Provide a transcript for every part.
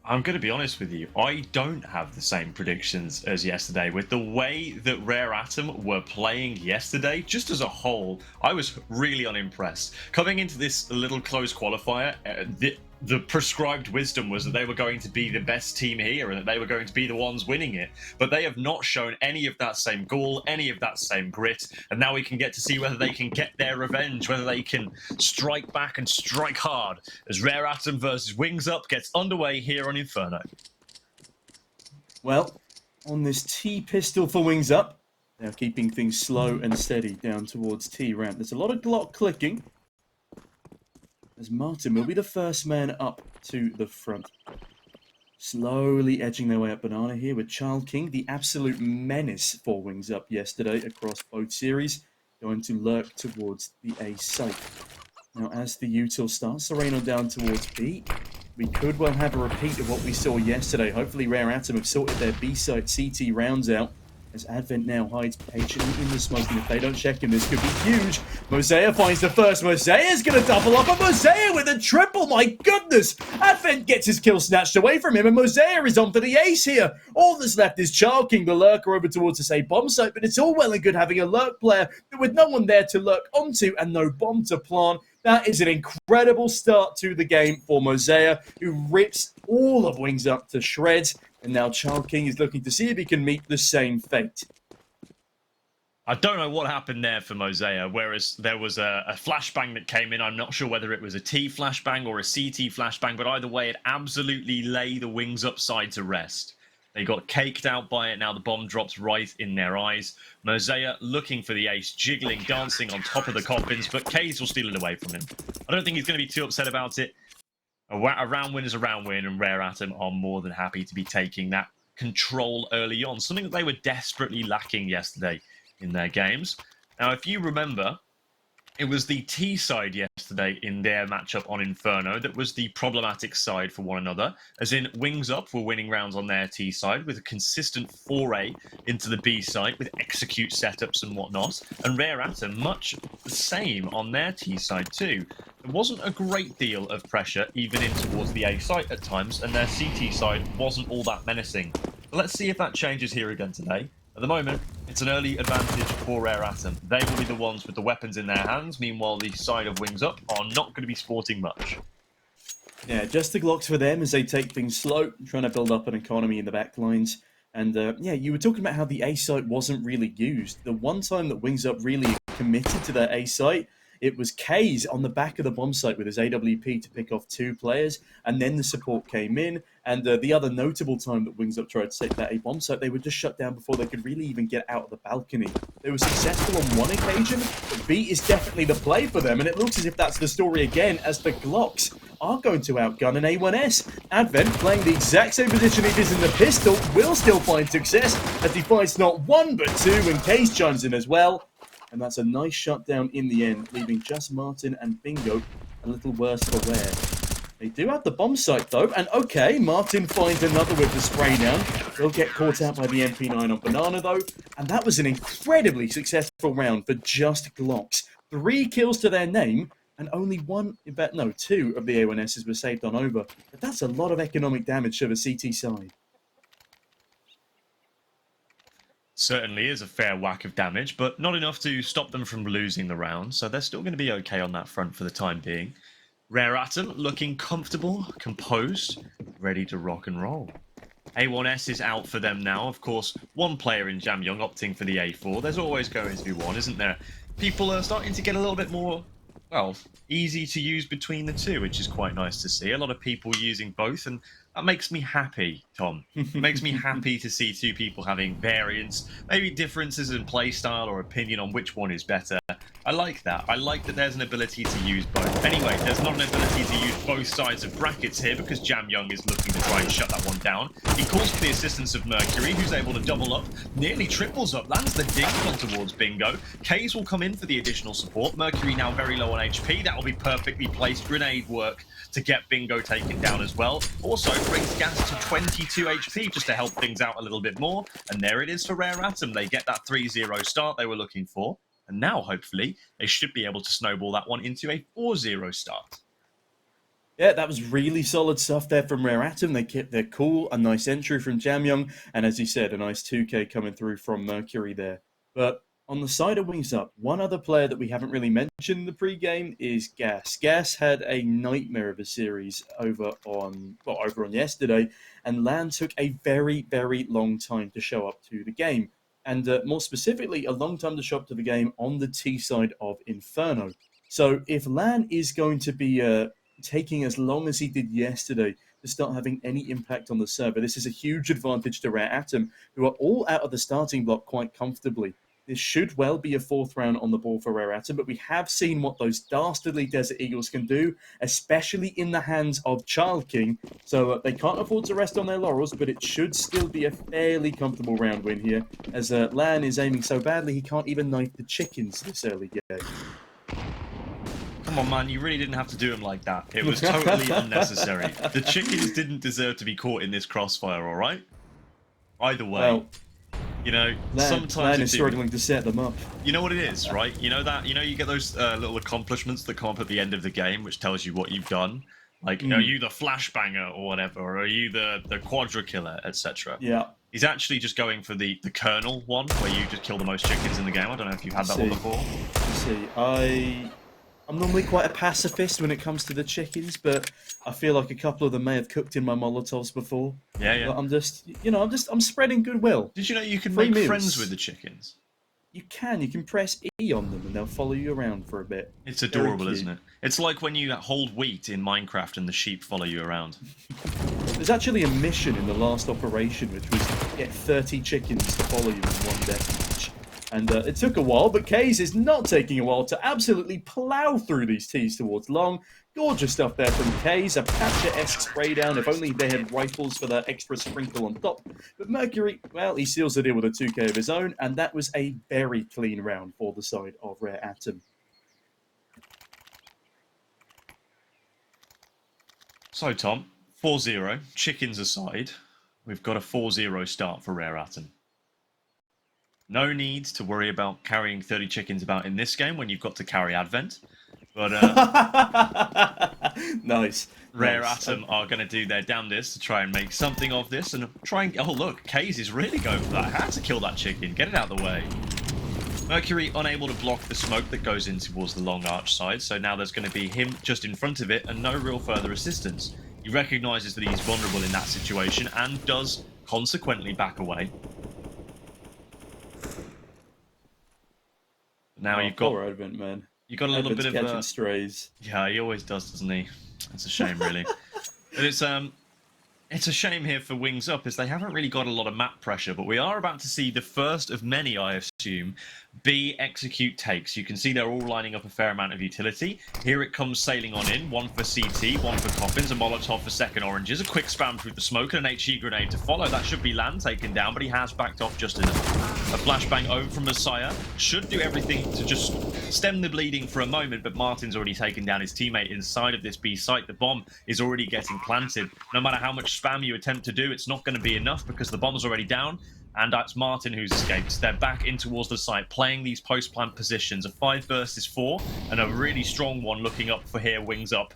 I'm going to be honest with you. I don't have the same predictions as yesterday. With the way that Rare Atom were playing yesterday, just as a whole, I was really unimpressed. Coming into this little close qualifier, the prescribed wisdom was that they were going to be the best team here and that they were going to be the ones winning it. But they have not shown any of that same gall, any of that same grit. And now we can get to see whether they can get their revenge, whether they can strike back and strike hard as Rare Atom versus WUgaSsS gets underway here on Inferno. Well, on this T pistol for WUgaSsS, they're keeping things slow and steady down towards T ramp. There's a lot of Glock clicking, as Martin will be the first man up to the front. Slowly edging their way up banana here with Child King, the absolute menace for WUgaSsS yesterday across both series, going to lurk towards the A site. Now, as the util starts to rain on down towards B, we could well have a repeat of what we saw yesterday. Hopefully, Rare Atom have sorted their B site CT rounds out, as Advent now hides patiently in the smoke, and if they don't check him, this could be huge. Mosaic finds the first. Mosaic's going to double up, and Mosaic with a triple. My goodness! Advent gets his kill snatched away from him, and Mosaic is on for the ace here. All that's left is Child King, the lurker, over towards the same bomb site, but it's all well and good having a lurk player, but with no one there to lurk onto and no bomb to plant. That is an incredible start to the game for Mosaic, who rips all of WUgaSsS to shreds. And now Child King is looking to see if he can meet the same fate. I don't know what happened there for Mosaic, whereas there was a flashbang that came in. I'm not sure whether it was a T flashbang or a CT flashbang, but either way, it absolutely lay the WUgaSsS side to rest. They got caked out by it. Now the bomb drops right in their eyes. Mosaic looking for the ace, jiggling, dancing on top of the coffins, but kaze will steal it away from him. I don't think he's going to be too upset about it. A round win is a round win, and Rare Atom are more than happy to be taking that control early on, something that they were desperately lacking yesterday in their games. Now, if you remember, it was the T side yesterday in their matchup on Inferno that was the problematic side for one another, as in WUgaSsS were winning rounds on their T side with a consistent foray into the B side with execute setups and whatnot, and Rare Atom much the same on their T side too. There wasn't a great deal of pressure even in towards the A site at times, and their CT side wasn't all that menacing. But let's see if that changes here again today. At the moment, it's an early advantage for Rare Atom. They will be the ones with the weapons in their hands. Meanwhile, the side of WUgaSsS are not going to be sporting much. Yeah, just the Glocks for them as they take things slow, trying to build up an economy in the back lines. And yeah, you were talking about how the A site wasn't really used. The one time that WUgaSsS really committed to their A site, it was kaze on the back of the bomb site with his AWP to pick off 2 players, and then the support came in. And the other notable time that WUgaSsS tried to take that A bomb site, they were just shut down before they could really even get out of the balcony. They were successful on one occasion, but B is definitely the play for them, and it looks as if that's the story again, as the Glocks are going to outgun an A1S. Advent, playing the exact same position he did in the pistol, will still find success as he fights not 1 but 2, and kaze chimes in as well. And that's a nice shutdown in the end, leaving just Martin and Bingo a little worse for wear. They do have the bomb site though, and okay, Martin finds another with the spray down. They'll get caught out by the MP9 on Banana though, and that was an incredibly successful round for just Glocks. 3 kills to their name, and only 2 of the A1Ss were saved on over. But that's a lot of economic damage to the CT side. Certainly is a fair whack of damage, but not enough to stop them from losing the round, so they're still going to be okay on that front for the time being. Rare Atom looking comfortable, composed, ready to rock and roll. A1S is out for them now. Of course, one player in Jamyoung opting for the A4. There's always going to be one, isn't there? People are starting to get a little bit more, well, easy to use between the two, which is quite nice to see. A lot of people using both, and that makes me happy, Tom. It makes me happy to see 2 people having variants, maybe differences in playstyle or opinion on which one is better. I like that. I like that there's an ability to use both. Anyway, there's not an ability to use both sides of brackets here because Jamyoung is looking to try and shut that one down. He calls for the assistance of Mercury, who's able to double up, nearly triples up, lands the dink on towards Bingo. kaze will come in for the additional support. Mercury now very low on HP. That will be perfectly placed grenade work to get Bingo taken down as well. Also brings gas to 22 HP just to help things out a little bit more. And there it is for Rare Atom. They get that 3-0 start they were looking for. And now, hopefully, they should be able to snowball that one into a 4-0 start. Yeah, that was really solid stuff there from Rare Atom. They kept their cool, a nice entry from Jamyoung, and as you said, a nice 2K coming through from Mercury there. But on the side of Wings Up, one other player that we haven't really mentioned in the pre-game is WUgaSsS. WUgaSsS had a nightmare of a series over on yesterday, and LAN took a very, very long time to show up to the game. And more specifically, a long time to show up to the game on the T side of Inferno. So if LAN is going to be taking as long as he did yesterday to start having any impact on the server, this is a huge advantage to Rare Atom, who are all out of the starting block quite comfortably. This should well be a fourth round on the ball for Rare Atom, but we have seen what those dastardly Desert Eagles can do, especially in the hands of Child King. So they can't afford to rest on their laurels, but it should still be a fairly comfortable round win here, as Lan is aiming so badly he can't even knife the chickens this early game. Come on, man, you really didn't have to do him like that. It was totally unnecessary. The chickens didn't deserve to be caught in this crossfire, all right? Either way, Well, you know, sometimes Lan is struggling to set them up. You know what it is, right? You know that, you get those little accomplishments that come up at the end of the game, which tells you what you've done. Like, are you the flashbanger or whatever, or are you the quadra killer, etc. Yeah. He's actually just going for the Colonel one, where you just kill the most chickens in the game. I don't know if you've had that one before. I'm normally quite a pacifist when it comes to the chickens, but I feel like a couple of them may have cooked in my Molotovs before. Yeah. But I'm spreading goodwill. Did you know you can Free make meals. friends with the chickens? You can press E on them and they'll follow you around for a bit. It's adorable, isn't it? It's like when you hold wheat in Minecraft and the sheep follow you around. There's actually a mission in the last operation which was to get 30 chickens to follow you in one deathmatch. And it took a while, but kaze is not taking a while to absolutely plow through these T's towards long. Gorgeous stuff there from kaze, a Patcher-esque spray down, if only they had rifles for that extra sprinkle on top. But Mercury, well, he seals the deal with a 2K of his own, and that was a very clean round for the side of Rare Atom. So, Tom, 4-0, chickens aside, we've got a 4-0 start for Rare Atom. No need to worry about carrying 30 chickens about in this game when you've got to carry Advent. But Nice. Rare Atom are going to do their damnedest to try and make something of this and try and... Oh, look, kaze is really going for that. Had to kill that chicken. Get it out of the way. Mercury unable to block the smoke that goes in towards the long arch side, so now there's going to be him just in front of it and no real further assistance. He recognises that he's vulnerable in that situation and does consequently back away. Now you've got... Poor Advent, man. You got a little bit of catching strays. Yeah, he always does, doesn't he? It's a shame, really. But it's a shame here for Wings Up, as they haven't really got a lot of map pressure, but we are about to see the first of many, I assume, B execute takes. You can see they're all lining up a fair amount of utility. Here it comes sailing on in, one for CT, one for Coffins, a Molotov for second oranges, a quick spam through the smoke, and an HE grenade to follow. That should be LAN taken down, but he has backed off just enough. A flashbang over from Messiah should do everything to just stem the bleeding for a moment, but Martin's already taken down his teammate inside of this B site. The bomb is already getting planted. No matter how much spam you attempt to do, it's not going to be enough because the bomb's already down. And that's Martin who's escaped. They're back in towards the site, playing these post-plant positions. A 5 versus 4, and a really strong one looking up for here, Wings Up.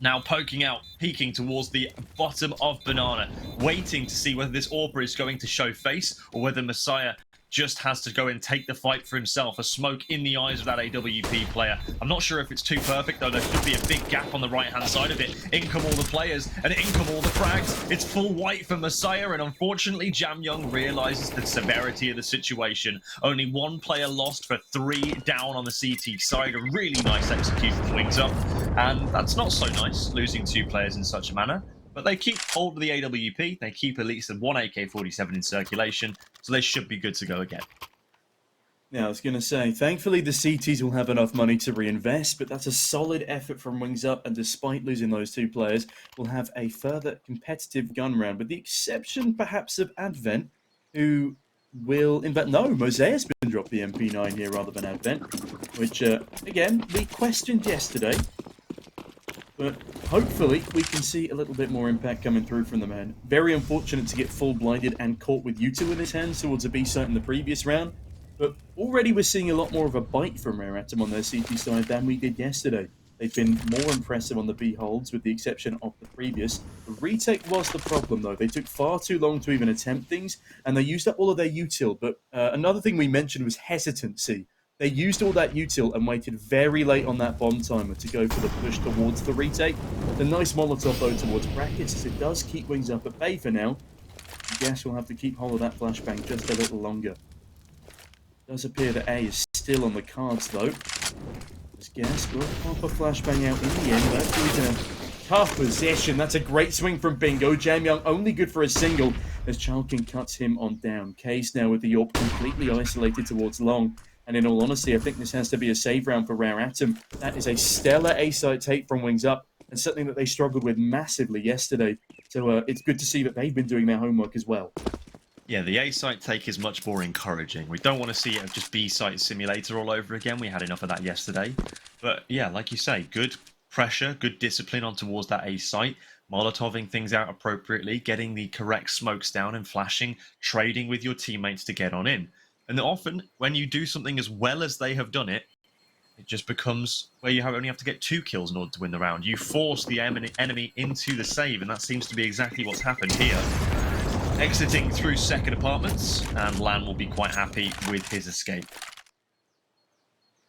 Now poking out, peeking towards the bottom of Banana, waiting to see whether this AWP is going to show face, or whether Messiah just has to go and take the fight for himself. A smoke in the eyes of that AWP player. I'm not sure if it's too perfect, though. There should be a big gap on the right-hand side of it. In come all the players, and in come all the frags. It's full white for Messiah, and unfortunately, Jamyoung realizes the severity of the situation. Only one player lost for 3 down on the CT side. A really nice execution from Wings Up, and that's not so nice, losing 2 players in such a manner. But they keep hold of the AWP, they keep at least 1 AK-47 in circulation, so they should be good to go again. Yeah, I was going to say, thankfully the CTs will have enough money to reinvest, but that's a solid effort from Wings Up, and despite losing those 2 players, we'll have a further competitive gun round, with the exception perhaps of Advent, who will... In fact, no, Mosea's been dropped the MP9 here rather than Advent, which, again, we questioned yesterday. But hopefully we can see a little bit more impact coming through from the man. Very unfortunate to get full blinded and caught with U2 in his hands towards a B site in the previous round. But already we're seeing a lot more of a bite from Rare Atom on their CT side than we did yesterday. They've been more impressive on the B holds, with the exception of the previous. The retake was the problem, though. They took far too long to even attempt things, and they used up all of their util. But another thing we mentioned was hesitancy. They used all that util and waited very late on that bomb timer to go for the push towards the retake. The nice Molotov, though, towards brackets, as it does keep Wings up at bay for now. Guess we'll have to keep hold of that flashbang just a little longer. It does appear that A is still on the cards, though. As Guess will pop a flashbang out in the end. Mercury's in a tough possession. That's a great swing from Bingo. Jamyoung only good for a single as Childking cuts him on down. Kaze now with the AWP completely isolated towards long. And in all honesty, I think this has to be a save round for Rare Atom. That is a stellar A-side take from Wings Up, and something that they struggled with massively yesterday. So it's good to see that they've been doing their homework as well. Yeah, the A-site take is much more encouraging. We don't want to see it just B-site simulator all over again. We had enough of that yesterday. But yeah, like you say, good pressure, good discipline on towards that A-site. Molotoving things out appropriately, getting the correct smokes down and flashing, trading with your teammates to get on in. And often, when you do something as well as they have done it, it just becomes where you only have to get 2 kills in order to win the round. You force the enemy into the save, and that seems to be exactly what's happened here. Exiting through second apartments, and WUlaN will be quite happy with his escape.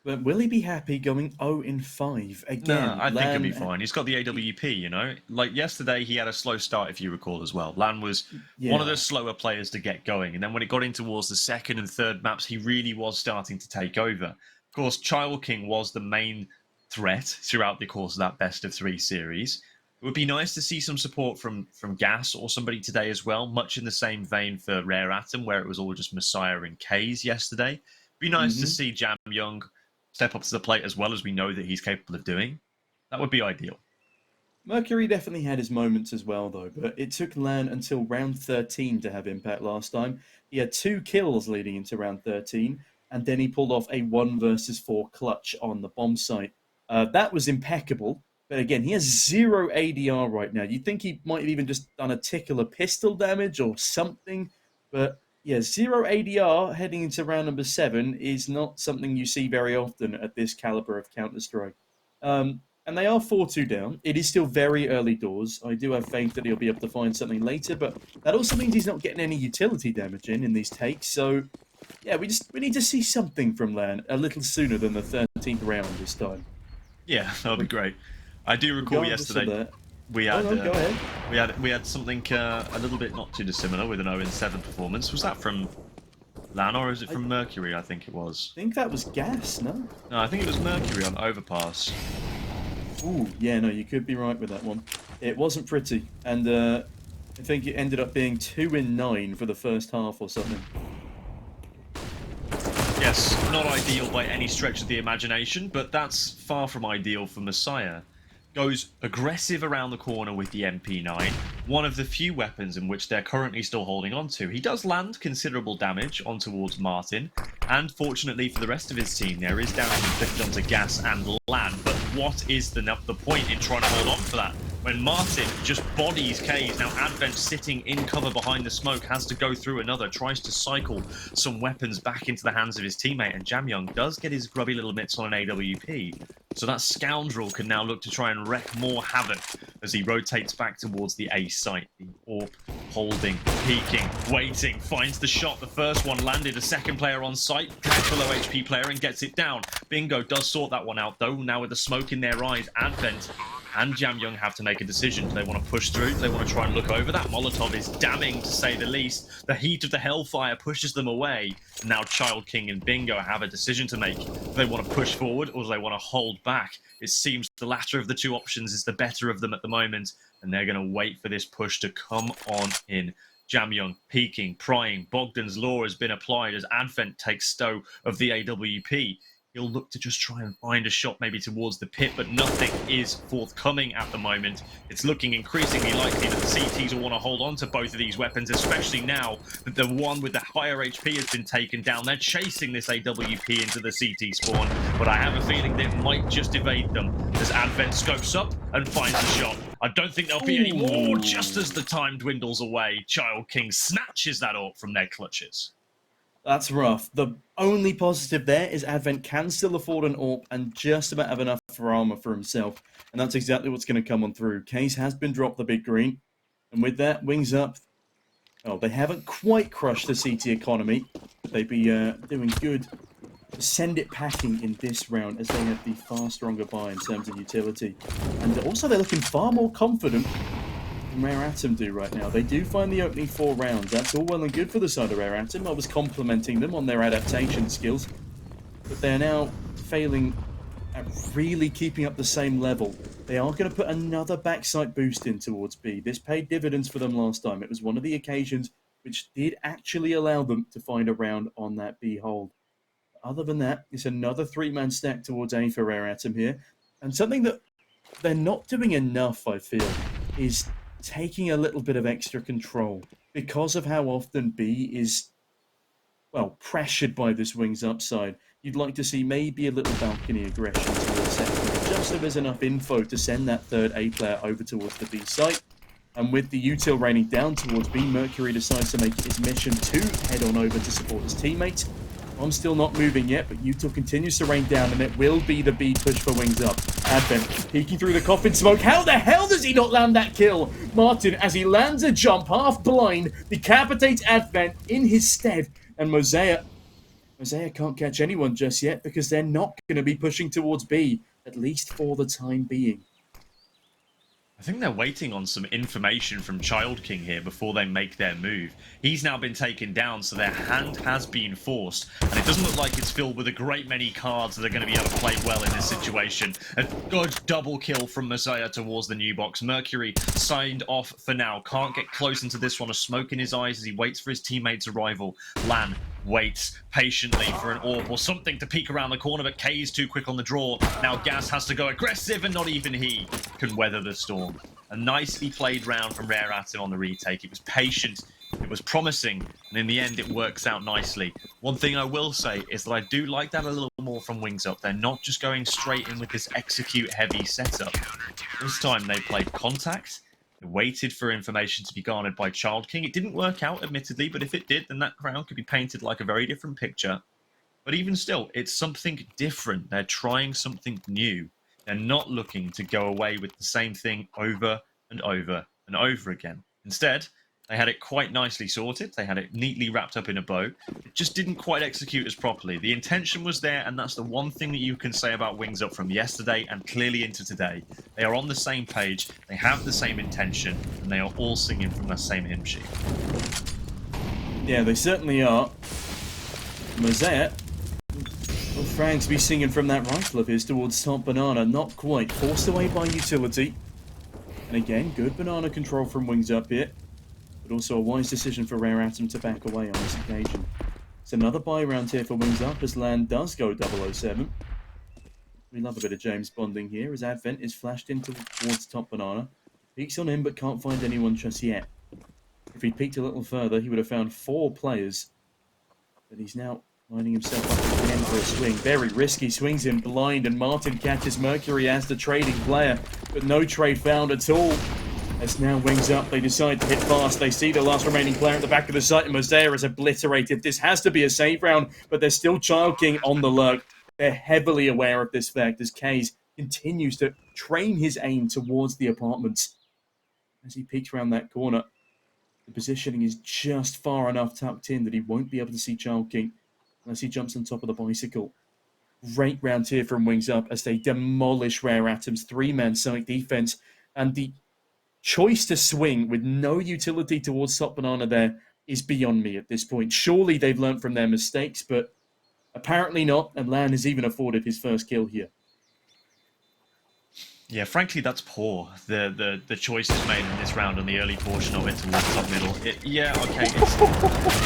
But will he be happy going 0-5 again? No, I think he'll be fine. He's got the AWP, you know? Like yesterday, he had a slow start, if you recall, as well. WUlaN was one of the slower players to get going. And then when it got in towards the second and third maps, he really was starting to take over. Of course, Childking was the main threat throughout the course of that best-of-3 series. It would be nice to see some support from WUgaSsS or somebody today as well, much in the same vein for Rare Atom, where it was all just Messiah and Kaze yesterday. It'd be nice to see Jamyoung step up to the plate as well, as we know that he's capable of doing. That would be ideal. Mercury definitely had his moments as well, though, but it took WUlaN until round 13 to have impact last time. He had 2 kills leading into round 13, and then he pulled off a 1 versus 4 clutch on the bomb site. That was impeccable. But again, he has 0 ADR right now. You'd think he might have even just done a tickle of pistol damage or something. But yeah, 0 ADR heading into round number 7 is not something you see very often at this caliber of Counter-Strike. And they are 4-2 down. It is still very early doors. I do have faith that he'll be able to find something later, but that also means he's not getting any utility damage in these takes. So yeah, we need to see something from WUlaN a little sooner than the 13th round this time. Yeah, that would be great. I do recall yesterday we had we had something a little bit not too dissimilar with an 0-7 performance. Was that from WUlaN or is it from Mercury? I think it was. I think that was Gas, no? No, I think it was Mercury on Overpass. Ooh, yeah, no, you could be right with that one. It wasn't pretty, and I think it ended up being 2-9 for the first half or something. Yes, not ideal by any stretch of the imagination, but that's far from ideal for Messiah. Goes aggressive around the corner with the MP9, one of the few weapons in which they're currently still holding on to. He does land considerable damage on towards Martin, and fortunately for the rest of his team, there is damage inflicted onto WUgaSsS and WUlaN, but what is the point in trying to hold on for that? When Martin just bodies Kaze, now Advent sitting in cover behind the smoke, has to go through another, tries to cycle some weapons back into the hands of his teammate, and Jamyoung does get his grubby little mitts on an AWP. So that scoundrel can now look to try and wreak more havoc as he rotates back towards the A site. The AWP holding, peeking, waiting, finds the shot. The first one landed, a second player on site, catch a low HP player and gets it down. Bingo does sort that one out though, now with the smoke in their eyes. Advent and Jamyoung have to make a decision. Do they want to push through? Do they want to try and look over? That Molotov is damning, to say the least. The heat of the hellfire pushes them away. Now Childking and Bingo have a decision to make. Do they want to push forward or do they want to hold back? It seems the latter of the two options is the better of them at the moment, and they're going to wait for this push to come on in. Jamyoung peeking, prying. Bogdan's law has been applied as Advent takes stow of the AWP. He'll look to just try and find a shot maybe towards the pit, but nothing is forthcoming at the moment. It's looking increasingly likely that the CTs will want to hold on to both of these weapons, especially now that the one with the higher HP has been taken down. They're chasing this AWP into the CT spawn, but I have a feeling that it might just evade them as Advent scopes up and finds a shot. I don't think there'll be any more. Just as the time dwindles away, Childking snatches that AWP from their clutches. That's rough. The only positive there is Advent can still afford an AWP and just about have enough for armor for himself. And that's exactly what's going to come on through. Kaze has been dropped the big green. And with that, Wings Up. Oh, they haven't quite crushed the CT economy, but they'd be doing good to send it packing in this round as they have the far stronger buy in terms of utility. And also they're looking far more confident than Rare Atom do right now. They do find the opening 4 rounds. That's all well and good for the side of Rare Atom. I was complimenting them on their adaptation skills, but they're now failing at really keeping up the same level. They are going to put another backside boost in towards B. This paid dividends for them last time. It was one of the occasions which did actually allow them to find a round on that B hold. Other than that, it's another 3-man stack towards A for Rare Atom here. And something that they're not doing enough, I feel, is taking a little bit of extra control. Because of how often B is, well, pressured by this Wings upside, you'd like to see maybe a little balcony aggression towards second, just so there's enough info to send that third A player over towards the B site. And with the util raining down towards B, Mercury decides to make it his mission to head on over to support his teammates. I'm still not moving yet, but util continues to rain down, and it will be the B push for Wings Up. Advent peeking through the coffin smoke. How the hell does he not land that kill? Martin, as he lands a jump, half blind, decapitates Advent in his stead, and Mosaic can't catch anyone just yet because they're not going to be pushing towards B, at least for the time being. I think they're waiting on some information from Child King here before they make their move. He's now been taken down, so their hand has been forced, and it doesn't look like it's filled with a great many cards that are going to be able to play well in this situation. A good double kill from Messiah towards the new box. Mercury signed off for now. Can't get close into this one. A smoke in his eyes as he waits for his teammate's arrival. LAN waits patiently for an AWP or something to peek around the corner, but K's too quick on the draw. Now WUgaSsS has to go aggressive, and not even he can weather the storm. A nicely played round from Rare Atom on the retake. It was patient, it was promising, and in the end it works out nicely. One thing I will say is that I do like that a little more from Wings Up. They're not just going straight in with this execute heavy setup. This time they played contact. They waited for information to be garnered by Child King. It didn't work out, admittedly, but if it did, then that round could be painted like a very different picture. But even still, it's something different. They're trying something new. They're not looking to go away with the same thing over and over and over again. Instead, they had it quite nicely sorted. They had it neatly wrapped up in a bow. It just didn't quite execute as properly. The intention was there, and that's the one thing that you can say about Wings Up from yesterday and clearly into today. They are on the same page, they have the same intention, and they are all singing from that same hymn sheet. Yeah, they certainly are. Mosaic, well, Frank's be singing from that rifle of his towards top banana. Not quite. Forced away by utility. And again, good banana control from Wings Up here. But also a wise decision for Rare Atom to back away on this occasion. It's another buy round here for Wings Up as LAN does go 007. We love a bit of James Bonding here as Advent is flashed into towards top banana. Peeks on him but can't find anyone just yet. If he'd peeked a little further, he would have found 4 players. But he's now lining himself up again for a swing. Very risky, swings in blind, and Martin catches Mercury as the trading player. But no trade found at all. As now Wings Up, they decide to hit fast. They see the last remaining player at the back of the site, and Mosaic is obliterated. This has to be a save round, but there's still Child King on the lurk. They're heavily aware of this fact as Kaze continues to train his aim towards the apartments. As he peeks around that corner, the positioning is just far enough tucked in that he won't be able to see Child King unless he jumps on top of the bicycle. Great round here from Wings Up as they demolish Rare Atom's 3-man site defense, and the choice to swing with no utility towards top banana there is beyond me at this point. Surely they've learned from their mistakes, but apparently not, and LAN has even afforded his first kill here. Yeah, frankly, that's poor. The choices made in this round on the early portion of it towards top middle. It's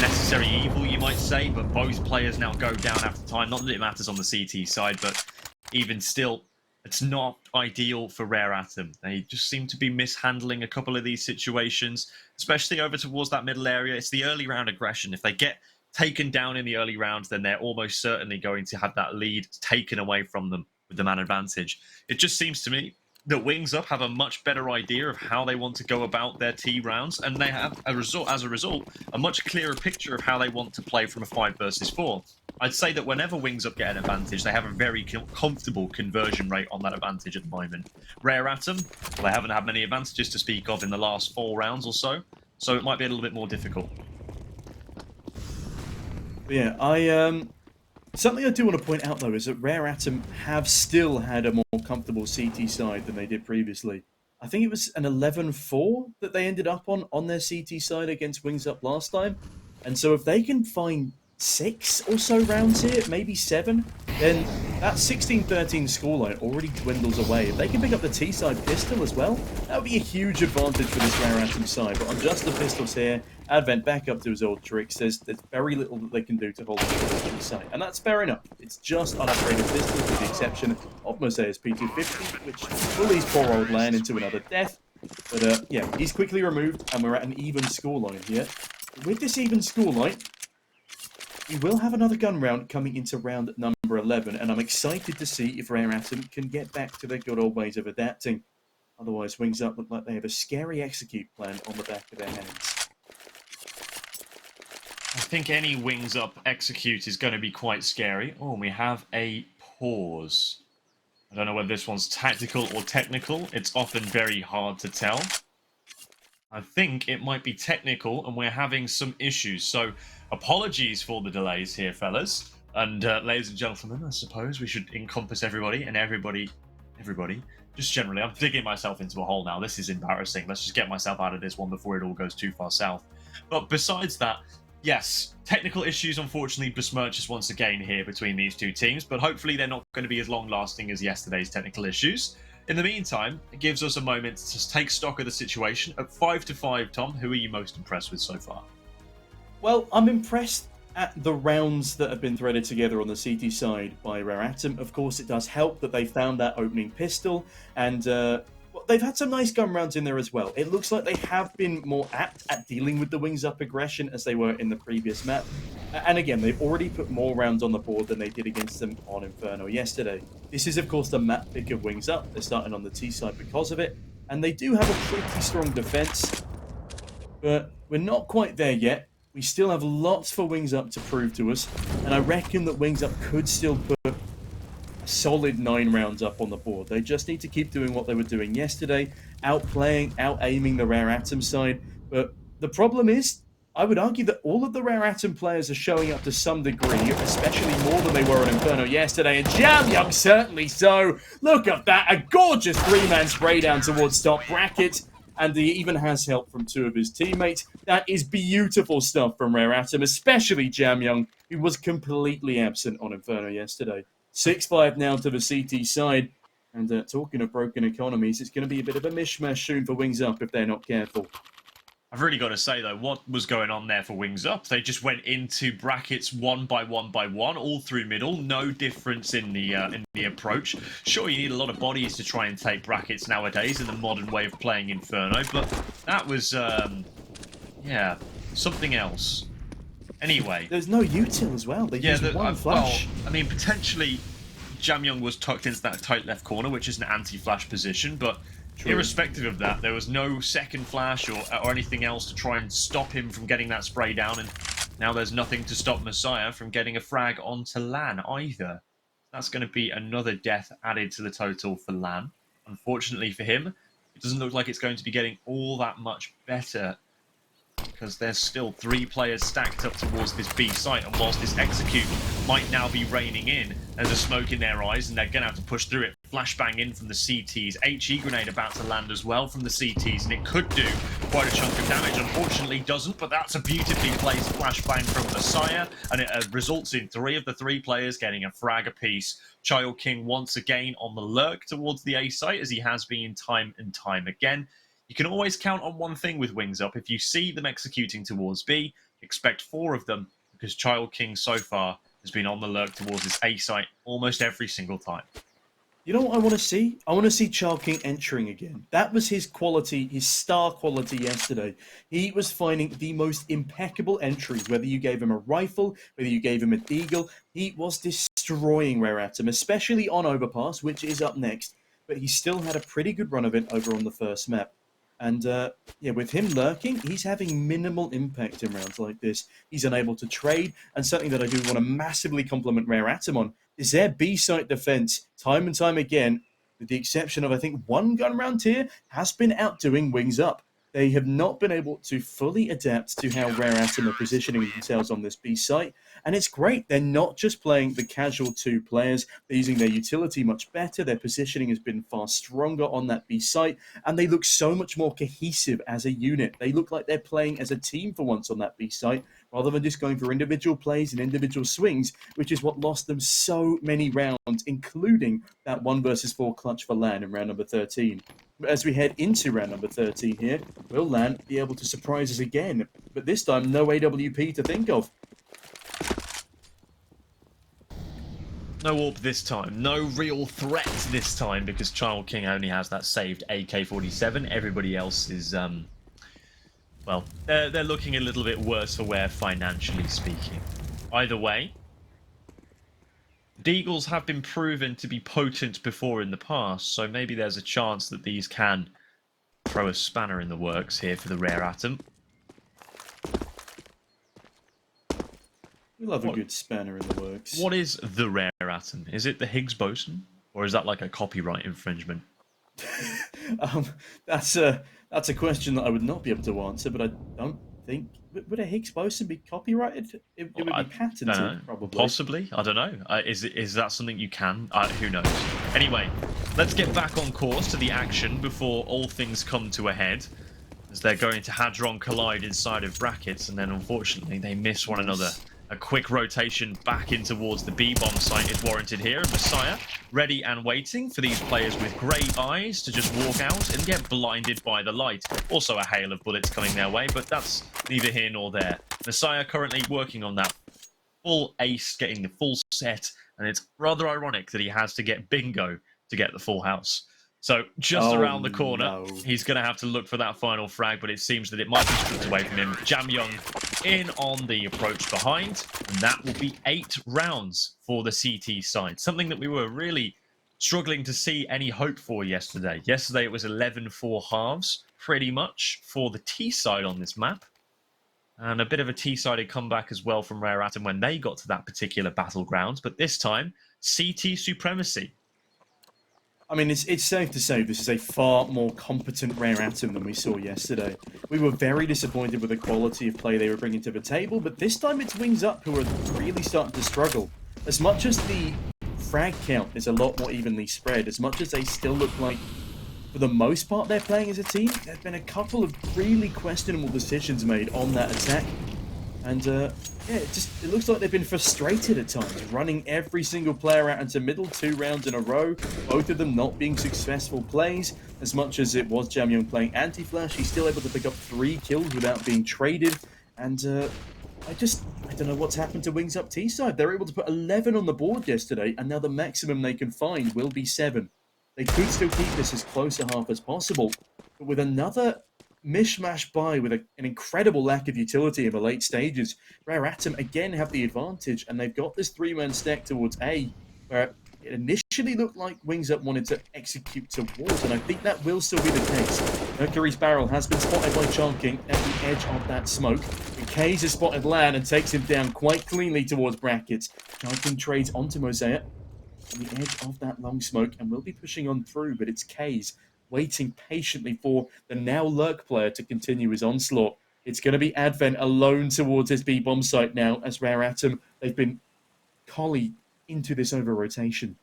necessary evil, you might say, but both players now go down after time. Not that it matters on the CT side, but even still, it's not ideal for Rare Atom. They just seem to be mishandling a couple of these situations, especially over towards that middle area. It's the early round aggression. If they get taken down in the early rounds, then they're almost certainly going to have that lead taken away from them with the man advantage. It just seems to me that Wings Up have a much better idea of how they want to go about their T rounds, and they have, as a result, a much clearer picture of how they want to play from a 5 versus 4. I'd say that whenever Wings Up get an advantage, they have a very comfortable conversion rate on that advantage at the moment. Rare Atom, well, they haven't had many advantages to speak of in the last 4 rounds or so it might be a little bit more difficult. But yeah, something I do want to point out, though, is that Rare Atom have still had a more comfortable CT side than they did previously. I think it was an 11-4 that they ended up on their CT side against Wings Up last time. And so if they can find 6 or so rounds here, maybe 7, then that 16-13 scoreline already dwindles away. If they can pick up the T-side pistol as well, that would be a huge advantage for this Rare Atom side. But on just the pistols here, Advent back up to his old tricks. There's very little that they can do to hold on to the T-side. And that's fair enough. It's just unupgraded pistols with the exception of Mosea's P250, which bullies poor old Lan into another death. But yeah, he's quickly removed, and we're at an even scoreline here. With this even scoreline, we will have another gun round coming into round number 11, and I'm excited to see if Rare Atom can get back to their good old ways of adapting. Otherwise, Wings Up look like they have a scary execute plan on the back of their hands. I think any Wings Up execute is going to be quite scary. Oh, and we have a pause. I don't know whether this one's tactical or technical. It's often very hard to tell. I think it might be technical, and we're having some issues. So, apologies for the delays here, fellas. And ladies and gentlemen, I suppose we should encompass everybody, and everybody, just generally. I'm digging myself into a hole now. This is embarrassing. Let's just get myself out of this one before it all goes too far south. But besides that, yes, technical issues unfortunately besmirch us once again here between these two teams, but hopefully they're not going to be as long-lasting as yesterday's technical issues. In the meantime, it gives us a moment to take stock of the situation. At 5-5, Tom, who are you most impressed with so far? Well, I'm impressed at the rounds that have been threaded together on the CT side by Rare Atom. Of course, it does help that they found that opening pistol, and they've had some nice gun rounds in there as well. It looks like they have been more apt at dealing with the Wings Up aggression as they were in the previous map. And again, they've already put more rounds on the board than they did against them on Inferno yesterday. This is, of course, the map pick of Wings Up. They're starting on the T side because of it, and they do have a pretty strong defense. But we're not quite there yet. We still have lots for Wings Up to prove to us, and I reckon that Wings Up could still put a solid 9 rounds up on the board. They just need to keep doing what they were doing yesterday, outplaying, out-aiming the Rare Atom side. But the problem is, I would argue that all of the Rare Atom players are showing up to some degree, especially more than they were on Inferno yesterday, and Jamyoung certainly so. Look at that, a gorgeous 3-man spray down towards top bracket. And he even has help from 2 of his teammates. That is beautiful stuff from Rare Atom, especially Jamyoung, who was completely absent on Inferno yesterday. 6-5 now to the CT side. And talking of broken economies, it's going to be a bit of a mishmash soon for Wings Up if they're not careful. I've really got to say, though, what was going on there for Wings Up? They just went into brackets one by one, all through middle. No difference in the approach. Sure, you need a lot of bodies to try and take brackets nowadays in the modern way of playing Inferno, but that was, yeah, something else. Anyway. There's no util as well. They used one flash. Well, I mean, potentially, Jamyoung was tucked into that tight left corner, which is an anti-flash position, but true. Irrespective of that, there was no second flash or anything else to try and stop him from getting that spray down, and now there's nothing to stop Messiah from getting a frag onto LAN either. That's going to be another death added to the total for LAN. Unfortunately for him, it doesn't look like it's going to be getting all that much better, because there's still 3 players stacked up towards this B site, and whilst this execute might now be raining in, there's a smoke in their eyes, and they're going to have to push through it. Flashbang in from the CTs. HE grenade about to land as well from the CTs, and it could do quite a chunk of damage. Unfortunately doesn't, but that's a beautifully placed flashbang from Messiah, and it results in 3 of the 3 players getting a frag apiece. Child King once again on the lurk towards the A site, as he has been time and time again. You can always count on one thing with Wings Up. If you see them executing towards B, expect 4 of them, because Child King so far has been on the lurk towards this A site almost every single time. You know what I want to see? I want to see Child King entering again. That was his quality, his star quality yesterday. He was finding the most impeccable entries, whether you gave him a rifle, whether you gave him a deagle. He was destroying Rare Atom, especially on Overpass, which is up next. but he still had a pretty good run of it over on the first map. And yeah, with him lurking, he's having minimal impact in rounds like this. He's unable to trade, and something that I do want to massively compliment Rare Atom on is their B-site defense, time and time again, with the exception of, I think, one gun round here, has been outdoing Wings Up. They have not been able to fully adapt to how Rare Atom are positioning themselves on this B site, and it's great. They're not just playing the casual two players, they're using their utility much better, their positioning has been far stronger on that B site, and they look so much more cohesive as a unit. They look like they're playing as a team for once on that B site, rather than just going for individual plays and individual swings, which is what lost them so many rounds, including that 1 versus 4 clutch for LAN in round number 13. As we head into round number 13 here, will LAN be able to surprise us again? But this time, no AWP to think of. No AWP this time. No real threat this time, because Child King only has that saved AK-47. Everybody else is, well, they're looking a little bit worse for wear, financially speaking. Either way, Deagles have been proven to be potent before in the past, so maybe there's a chance that these can throw a spanner in the works here for the Rare Atom. We love a good spanner in the works. What is the Rare Atom? Is it the Higgs boson? Or is that like a copyright infringement? That's a question that I would not be able to answer, but I don't think... Would a Higgs boson be copyrighted? It would be patented, probably. Possibly. I don't know. Is that something you can? Who knows? Anyway, let's get back on course to the action before all things come to a head, as they're going to Hadron collide inside of brackets, and then unfortunately they miss one another. A quick rotation back in towards the B-bomb site is warranted here. Messiah ready and waiting for these players with grey eyes to just walk out and get blinded by the light. Also a hail of bullets coming their way, but that's neither here nor there. Messiah currently working on that full ace, getting the full set, and it's rather ironic that he has to get bingo to get the full house. So just around the corner, he's going to have to look for that final frag, but it seems that it might be stripped away from him. Jam Young in on the approach behind, and that will be 8 rounds for the CT side. Something that we were really struggling to see any hope for yesterday. Yesterday it was 11-4 halves, pretty much, for the T side on this map. And a bit of a T-sided comeback as well from Rare Atom when they got to that particular battleground. But this time, CT supremacy. I mean, it's safe to say this is a far more competent Rare Atom than we saw yesterday. We were very disappointed with the quality of play they were bringing to the table, but this time it's Wings Up who are really starting to struggle. As much as the frag count is a lot more evenly spread, as much as they still look like, for the most part, they're playing as a team, there have been a couple of really questionable decisions made on that attack. And, yeah, it looks like they've been frustrated at times, running every single player out into middle 2 rounds in a row, both of them not being successful plays. As much as it was Jam Young playing anti-flash, he's still able to pick up 3 kills without being traded. And, I don't know what's happened to Wings Up T-side. They're able to put 11 on the board yesterday, and now the maximum they can find will be 7. They could still keep this as close to half as possible, but with another mishmash by with an incredible lack of utility in the late stages, Rare Atom again have the advantage, and they've got this 3-man stack towards A, where it initially looked like Wings Up wanted to execute towards, and I think that will still be the case. Mercury's barrel has been spotted by Child King at the edge of that smoke. And kaze has spotted LAN and takes him down quite cleanly towards brackets. Child King trades onto Mosaic on the edge of that long smoke and will be pushing on through, but it's kaze waiting patiently for the now lurk player to continue his onslaught. It's going to be Advent alone towards his B-bomb site now, as Rare Atom, they've been collie into this over-rotation.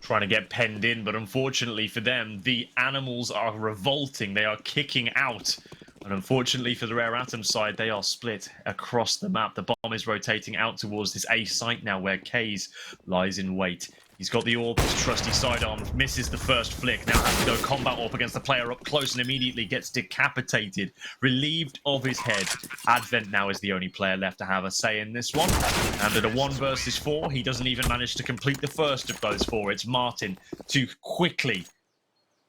Trying to get penned in, but unfortunately for them, the animals are revolting. They are kicking out. And unfortunately for the Rare Atom side, they are split across the map. The bomb is rotating out towards this A site now, where kaze lies in wait. He's got the AWP, his trusty sidearm, misses the first flick, now has to go combat AWP against the player up close and immediately gets decapitated, relieved of his head. Advent now is the only player left to have a say in this one. And at a 1 versus 4, he doesn't even manage to complete the first of those 4. It's Martin to quickly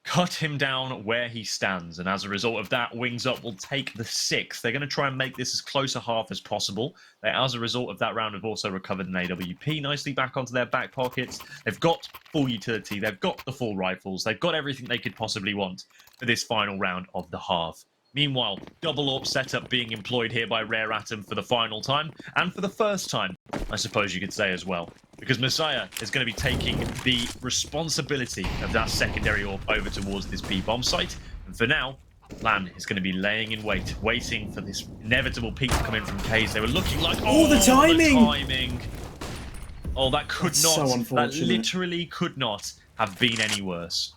cut him down where he stands. And as a result of that, Wings Up will take the 6th. They're going to try and make this as close a half as possible. They, as a result of that round, have also recovered an AWP nicely back onto their back pockets. They've got full utility. They've got the full rifles. They've got everything they could possibly want for this final round of the half. Meanwhile, double AWP setup being employed here by Rare Atom for the final time, and for the first time, I suppose you could say as well, because Messiah is going to be taking the responsibility of that secondary AWP over towards this B-bomb site, and for now, LAN is going to be laying in wait, waiting for this inevitable peak to come in from kaze. They were looking like, oh, the timing! Oh, that could That's not, so unfortunate. that literally could not have been any worse.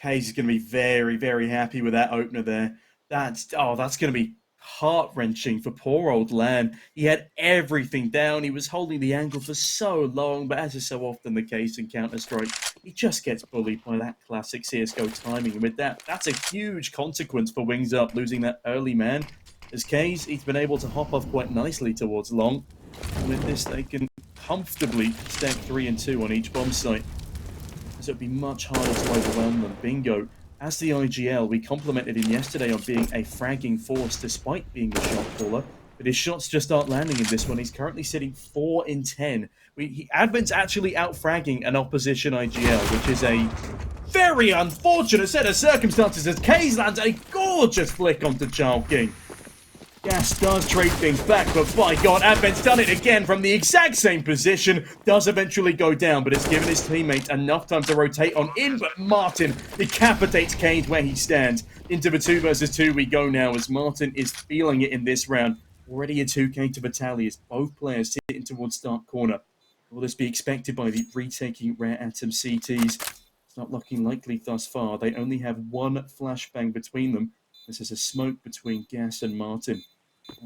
kaze is going to be very, very happy with that opener there. That's going to be heart-wrenching for poor old LAN. He had everything down. He was holding the angle for so long, but as is so often the case in Counter-Strike, he just gets bullied by that classic CSGO timing. And with that, that's a huge consequence for Wings Up, losing that early man. As kaze, he's been able to hop off quite nicely towards long. And with this, they can comfortably stack 3 and 2 on each bomb site, so it'd be much harder to overwhelm them. Bingo. As the IGL, we complimented him yesterday on being a fragging force despite being a shot caller, but his shots just aren't landing in this one. He's currently sitting 4 in 10. Advent's actually out-fragging an opposition IGL, which is a very unfortunate set of circumstances as kaze lands a gorgeous flick onto Child King. WUgaSsS does trade things back, but by God, Advent's done it again from the exact same position. Does eventually go down, but it's given his teammates enough time to rotate on in, but Martin decapitates kaze where he stands. Into the 2 versus 2 we go now, as Martin is feeling it in this round. Already a 2k to Battalius, both players sitting towards start corner. Will this be expected by the retaking Rare Atom CTs? It's not looking likely thus far. They only have one flashbang between them. This is a smoke between WUgaSsS and Martin.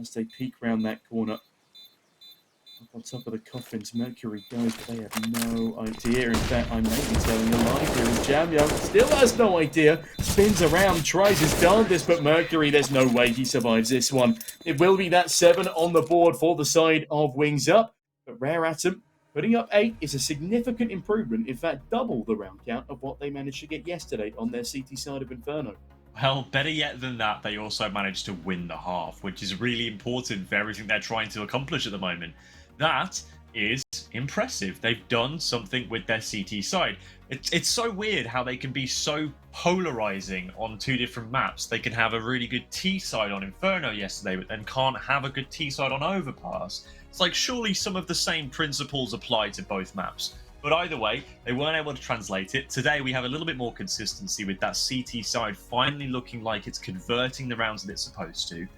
As they peek round that corner, up on top of the coffins, Mercury goes, but they have no idea. In fact, I may be telling a lie here. And Jamyo still has no idea. Spins around, tries his darndest, but Mercury, there's no way he survives this one. It will be that 7 on the board for the side of Wings Up. But Rare Atom putting up 8 is a significant improvement. In fact, double the round count of what they managed to get yesterday on their CT side of Inferno. Well, better yet than that, they also managed to win the half, which is really important for everything they're trying to accomplish at the moment. That is impressive. They've done something with their CT side. It's so weird how they can be so polarizing on 2 different maps. They can have a really good T side on Inferno yesterday, but then can't have a good T side on Overpass. It's like, surely some of the same principles apply to both maps. But either way, they weren't able to translate it. Today, we have a little bit more consistency with that CT side finally looking like it's converting the rounds that it's supposed to.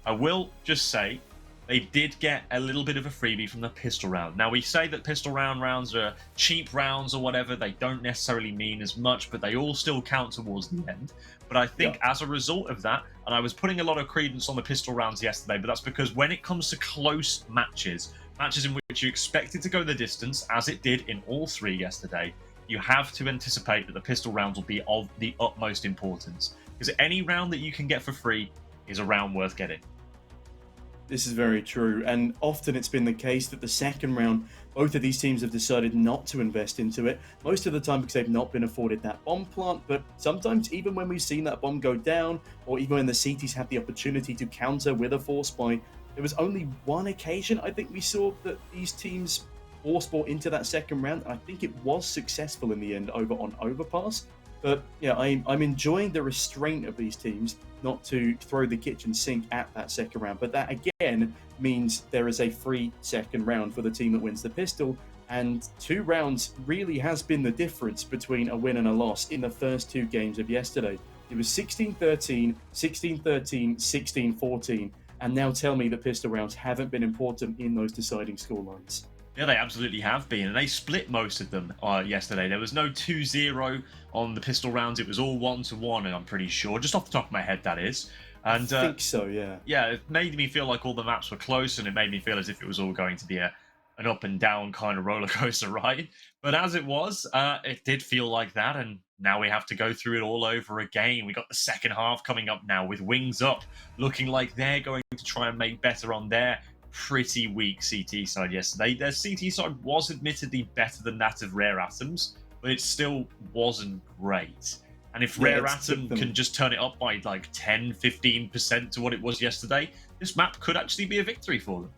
I will just say, they did get a little bit of a freebie from the pistol round. Now, we say that pistol rounds are cheap rounds or whatever. They don't necessarily mean as much, but they all still count towards the end. But I think as a result of that, and I was putting a lot of credence on the pistol rounds yesterday, but that's because when it comes to close matches in which you expect it to go the distance, as it did in all 3 yesterday, you have to anticipate that the pistol rounds will be of the utmost importance. Because any round that you can get for free is a round worth getting. This is very true, and often it's been the case that the second round, both of these teams have decided not to invest into it, most of the time because they've not been afforded that bomb plant, but sometimes even when we've seen that bomb go down, or even when the CTs have the opportunity to counter with a force buy, there was only one occasion I think we saw that these teams force bought into that second round, and I think it was successful in the end over on Overpass. But yeah, I'm enjoying the restraint of these teams not to throw the kitchen sink at that second round. But that again means there is a free second round for the team that wins the pistol. And 2 rounds really has been the difference between a win and a loss in the first 2 games of yesterday. It was 16-13, 16-13, 16-14. And now tell me that pistol rounds haven't been important in those deciding scorelines. Yeah, they absolutely have been, and they split most of them yesterday. There was no 2-0 on the pistol rounds. It was all 1-1, and I'm pretty sure, just off the top of my head, that is. And I think so, yeah. Yeah, it made me feel like all the maps were close, and it made me feel as if it was all going to be an up and down kind of roller coaster ride. But as it was, it did feel like that, and now we have to go through it all over again. We got the second half coming up now with Wings Up, looking like they're going to try and make better on their pretty weak CT side yesterday. Their CT side was admittedly better than that of Rare Atoms, but it still wasn't great. And if Yeah, Rare it's took Atom them- can just turn it up by like 10, 15% to what it was yesterday, this map could actually be a victory for them.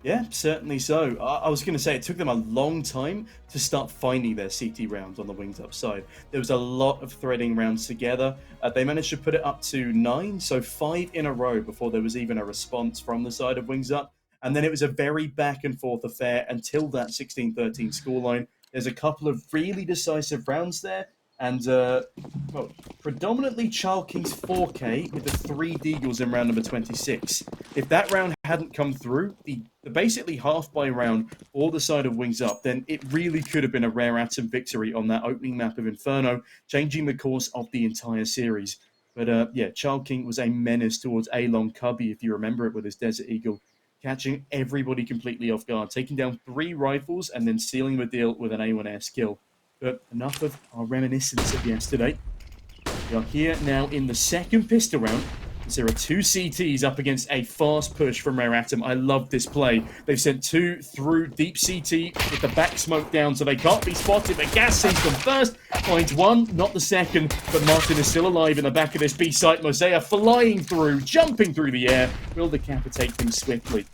Yeah, certainly so. I was going to say it took them a long time to start finding their CT rounds on the Wings Up side. There was a lot of threading rounds together. They managed to put it up to 9, so 5 in a row before there was even a response from the side of Wings Up. And then it was a very back and forth affair until that 16-13 scoreline. There's a couple of really decisive rounds there. And, well, predominantly Chalking's 4K with the 3 Deagles in round number 26. If that round hadn't come through, the basically half-buy round for the side of Wings Up, then it really could have been a Rare Atom victory on that opening map of Inferno, changing the course of the entire series. But, yeah, Chalking was a menace towards A-Long Cubby, if you remember it, with his Desert Eagle, catching everybody completely off guard, taking down 3 rifles and then sealing the deal with an A1S kill. But enough of our reminiscence of yesterday. We are here now in the second pistol round. There are 2 CTs up against a fast push from Rare Atom. I love this play. They've sent 2 through deep CT with the back smoke down, so they can't be spotted. But Gas sees them first, finds 1, not the second. But Martin is still alive in the back of this B site. Mosea flying through, jumping through the air, will decapitate things swiftly.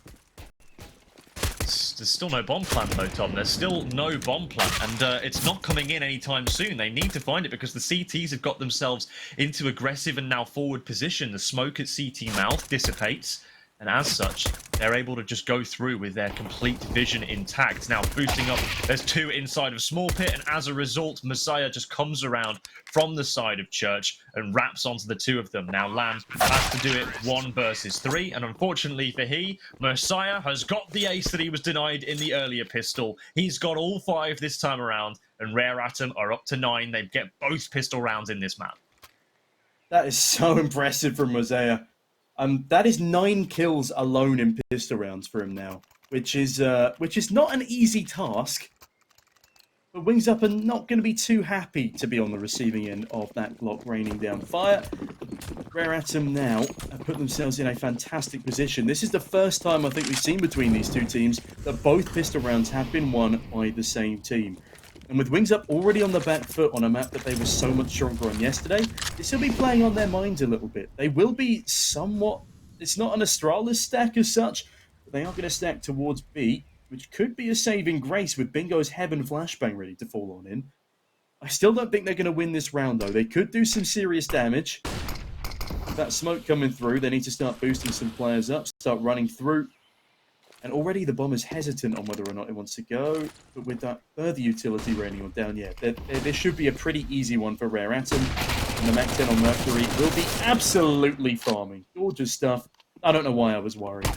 There's still no bomb plant though, Tom. There's still no bomb plant, and it's not coming in anytime soon. They need to find it because the CTs have got themselves into aggressive and now forward position. The smoke at CT mouth dissipates, and as such, they're able to just go through with their complete vision intact. Now, boosting up, there's 2 inside of Small Pit, and as a result, Messiah just comes around from the side of Church and wraps onto the 2 of them. Now, Lan has to do it 1 versus 3, and unfortunately for Messiah has got the ace that he was denied in the earlier pistol. He's got all 5 this time around, and Rare Atom are up to 9. They get both pistol rounds in this map. That is so impressive from Mosea. That is 9 kills alone in pistol rounds for him now, which is not an easy task. But Wings Up are not going to be too happy to be on the receiving end of that Glock raining down fire. Rare Atom now have put themselves in a fantastic position. This is the first time I think we've seen between these 2 teams that both pistol rounds have been won by the same team. And with Wings Up already on the back foot on a map that they were so much stronger on yesterday, this will be playing on their minds a little bit. They will be somewhat... It's not an Astralis stack as such, but they are going to stack towards B, which could be a saving grace with Bingo's Heaven Flashbang ready to fall on in. I still don't think they're going to win this round, though. They could do some serious damage. With that smoke coming through, they need to start boosting some players up, start running through. And already the bomber's hesitant on whether or not it wants to go. But with that further utility raining on down, yeah, there should be a pretty easy one for Rare Atom. And the Mac 10 on Mercury will be absolutely farming. Gorgeous stuff. I don't know why I was worried.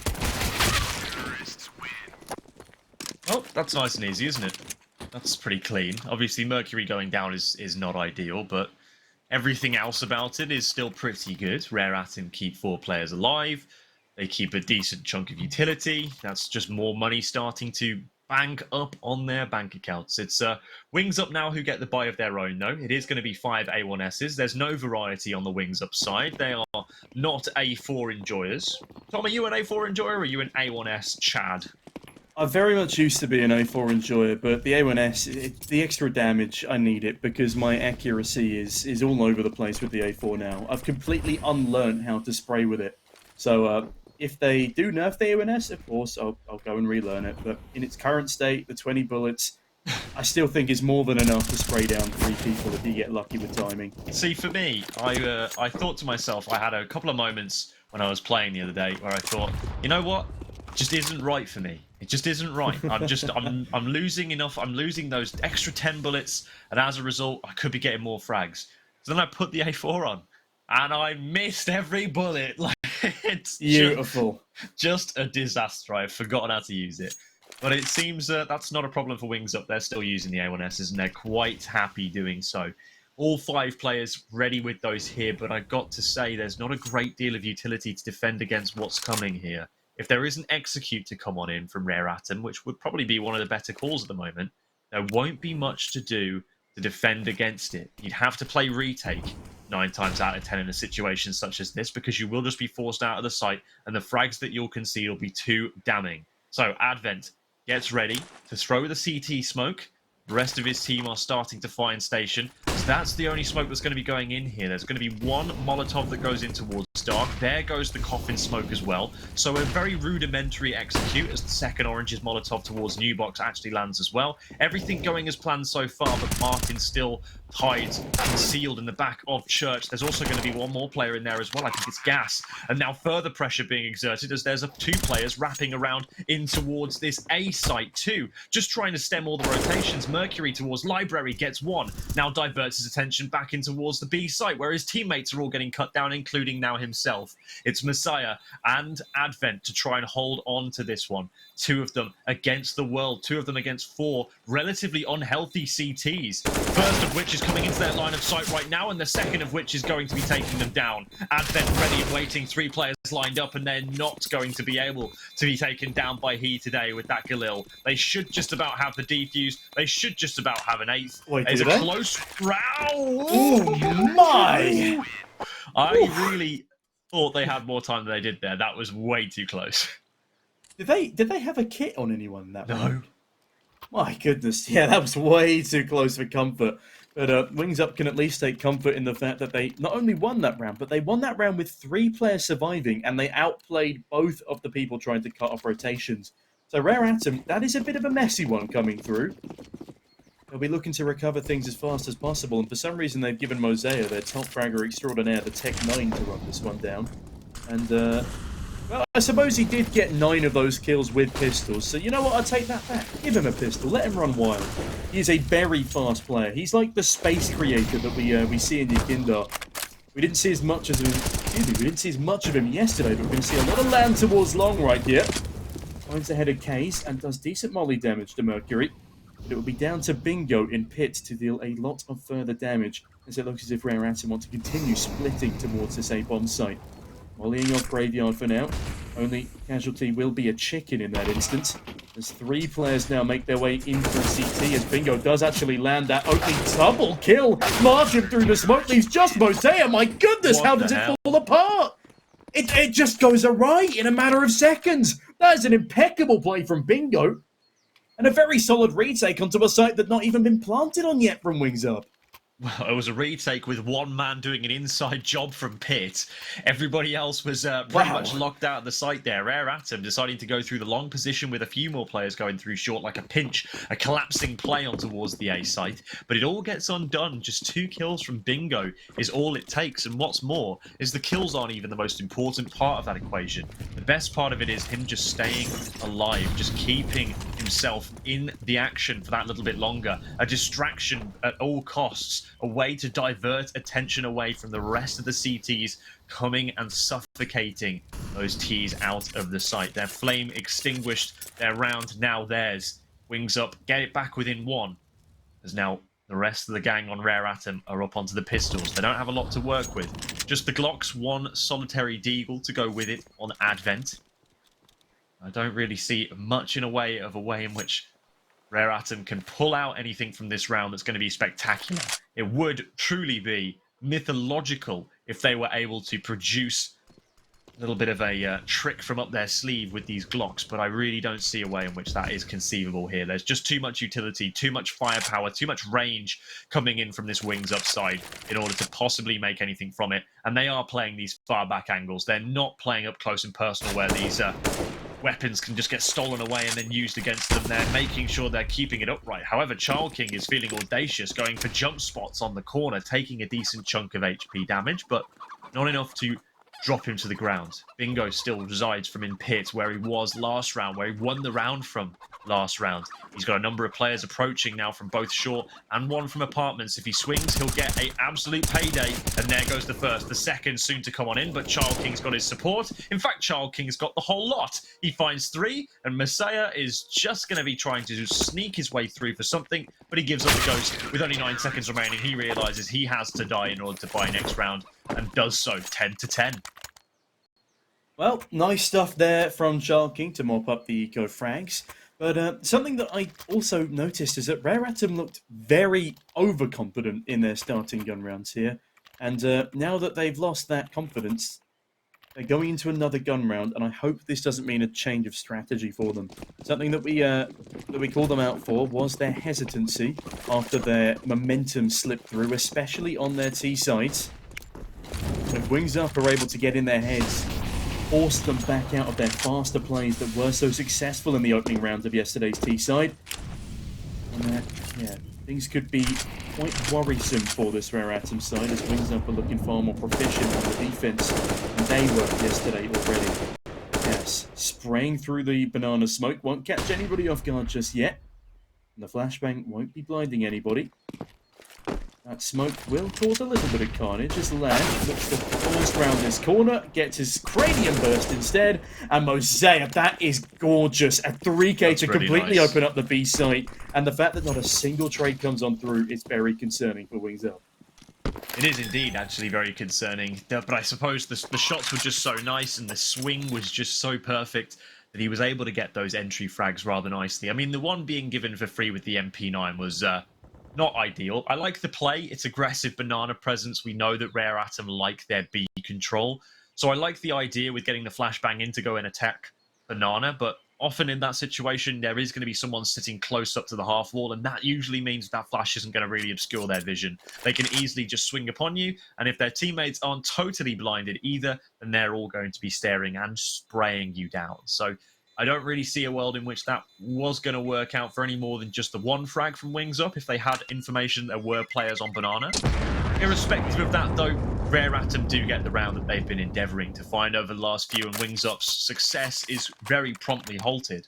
Well, that's nice and easy, isn't it? That's pretty clean. Obviously, Mercury going down is not ideal, but everything else about it is still pretty good. Rare Atom keep 4 players alive. They keep a decent chunk of utility. That's just more money starting to bank up on their bank accounts. It's Wings Up now who get the buy of their own, though. It is going to be 5 A1Ss. There's no variety on the Wings Up side. They are not A4 enjoyers. Tom, are you an A4 enjoyer or are you an A1S Chad? I very much used to be an A4 enjoyer, but the A1S, the extra damage, I need it because my accuracy is all over the place with the A4 now. I've completely unlearned how to spray with it. So if they do nerf the A1S, of course, I'll go and relearn it. But in its current state, the 20 bullets, I still think is more than enough to spray down 3 people if you get lucky with timing. See, for me, I thought to myself, I had a couple of moments when I was playing the other day where I thought, you know what? It just isn't right for me. It just isn't right. I'm losing enough. I'm losing those extra 10 bullets, and as a result, I could be getting more frags. So then I put the A4 on, and I missed every bullet. Like it's Beautiful. Just a disaster. I've forgotten how to use it. But it seems that's not a problem for Wings Up. They're still using the A1Ss, and they're quite happy doing so. All 5 players ready with those here, but I've got to say there's not a great deal of utility to defend against what's coming here. If there is an execute to come on in from Rare Atom, which would probably be one of the better calls at the moment, there won't be much to do to defend against it. You'd have to play retake 9 times out of 10 in a situation such as this, because you will just be forced out of the site, and the frags that you'll concede will be too damning. So Advent gets ready to throw the CT smoke. The rest of his team are starting to find station. because that's the only smoke that's going to be going in here. There's going to be one Molotov that goes in towards dark. There goes the coffin smoke as well. So a very rudimentary execute as the second orange's Molotov towards New Box actually lands as well. Everything going as planned so far, but Martin still hides concealed in the back of Church. There's also going to be one more player in there as well. I think it's Gas. And now further pressure being exerted as there's two players wrapping around in towards this A site too. Just trying to stem all the rotations. Mercury towards Library gets one. Now diverts his attention back in towards the B site where his teammates are all getting cut down, including now himself. It's Messiah and Advent to try and hold on to this one. Two of them against the world. Two of them against four relatively unhealthy CTs. First of which is coming into their line of sight right now, and the second of which is going to be taking them down. Advent ready, waiting, three players lined up, and they're not going to be able to be taken down by he today with that Galil. They should just about have the defuse. They should just about have an eighth. Wait, it's a they? close round. Oh my! I really thought they had more time than they did there. That was way too close. Did they have a kit on anyone in that No. round? My goodness, yeah, that was way too close for comfort. But Wings Up can at least take comfort in the fact that they not only won that round, but they won that round with 3 players surviving, and they outplayed both of the people trying to cut off rotations. So Rare Atom, that is a bit of a messy one coming through. They'll be looking to recover things as fast as possible, and for some reason they've given Mosea, their top fragger extraordinaire, the Tech 9 to run this one down. And, well, I suppose he did get 9 of those kills with pistols, so you know what, I'll take that back. Give him a pistol, let him run wild. He is a very fast player. He's like the space creator that we see in Yekindar. We didn't see as much of him, we didn't see as much of him yesterday, but we're going to see a lot of land towards long right here. Finds ahead of Kaze and does decent molly damage to Mercury. But it will be down to Bingo in pit to deal a lot of further damage, as it looks as if Rare Atom want to continue splitting towards this A-bomb site. Volleying off Graveyard for now. Only casualty will be a chicken in that instance. As 3 players now make their way in for a CT, as Bingo does actually land that opening double kill. Marching through the smoke leaves just Mosea. My goodness, how does it fall apart? It just goes awry in a matter of seconds. That is an impeccable play from Bingo. And a very solid retake onto a site that's not even been planted on yet from Wings Up. Well, it was a retake with one man doing an inside job from pit. Everybody else was pretty much locked out of the site there. Rare Atom deciding to go through the long position with a few more players going through short, like a pinch, a collapsing play on towards the A site. But it all gets undone. Just 2 kills from Bingo is all it takes. And what's more is the kills aren't even the most important part of that equation. The best part of it is him just staying alive, just keeping himself in the action for that little bit longer. A distraction at all costs. A way to divert attention away from the rest of the CTs coming and suffocating those Ts out of the site. Their flame extinguished, their round now theirs. Wings Up, get it back within 1. As now the rest of the gang on Rare Atom are up onto the pistols. They don't have a lot to work with. Just the Glocks, 1 solitary deagle to go with it on Advent. I don't really see much in a way in which Rare Atom can pull out anything from this round that's going to be spectacular. It would truly be mythological if they were able to produce a little bit of a trick from up their sleeve with these Glocks, but I really don't see a way in which that is conceivable here. There's just too much utility, too much firepower, too much range coming in from this Wings Up side in order to possibly make anything from it. And they are playing these far back angles. They're not playing up close and personal where these weapons can just get stolen away and then used against them. They're making sure they're keeping it upright. However, Child King is feeling audacious, going for jump spots on the corner, taking a decent chunk of HP damage, but not enough to drop him to the ground. Bingo still resides from in pit where he was last round, where he won the round from last round. He's got a number of players approaching now from both short and 1 from apartments. If he swings, he'll get an absolute payday. And there goes the first. The second soon to come on in, but Child King's got his support. In fact, Child King's got the whole lot. He finds 3, and Messiah is just going to be trying to sneak his way through for something, but he gives up the ghost. With only 9 seconds remaining, he realizes he has to die in order to buy next round, and does so 10-10. Well, nice stuff there from Child King to mop up the eco frags. But something that I also noticed is that Rare Atom looked very overconfident in their starting gun rounds here. And now that they've lost that confidence, They're going into another gun round, and I hope this doesn't mean a change of strategy for them. Something that we called them out for was their hesitancy after their momentum slipped through, especially on their T sides. And if Wings Up are able to get in their heads, force them back out of their faster plays that were so successful in the opening rounds of yesterday's T side, and yeah, things could be quite worrisome for this Rare Atom side, as Wings Up are looking far more proficient on the defense than they were yesterday already. Yes, spraying through the banana smoke won't catch anybody off guard just yet, and the flashbang won't be blinding anybody. That smoke will cause a little bit of carnage as LUlaN looks to force round this corner, gets his cranium burst instead, and Mosaic, that is gorgeous. A 3K to completely open up the B site, and the fact that not a single trade comes on through is very concerning for Wings Up. It is indeed actually very concerning, but I suppose the shots were just so nice and the swing was just so perfect that he was able to get those entry frags rather nicely. I mean, the one being given for free with the MP9 was not ideal. I like the play. It's aggressive banana presence. We know that Rare Atom like their B control. So I like the idea with getting the flashbang in to go and attack banana, but often in that situation, there is going to be someone sitting close up to the half wall, and that usually means that flash isn't going to really obscure their vision. They can easily just swing upon you, and if their teammates aren't totally blinded either, then they're all going to be staring and spraying you down. So I don't really see a world in which that was going to work out for any more than just the one frag from Wings Up if they had information there were players on banana. Irrespective of that, though, Rare Atom do get the round that they've been endeavouring to find over the last few, and Wings Up's success is very promptly halted.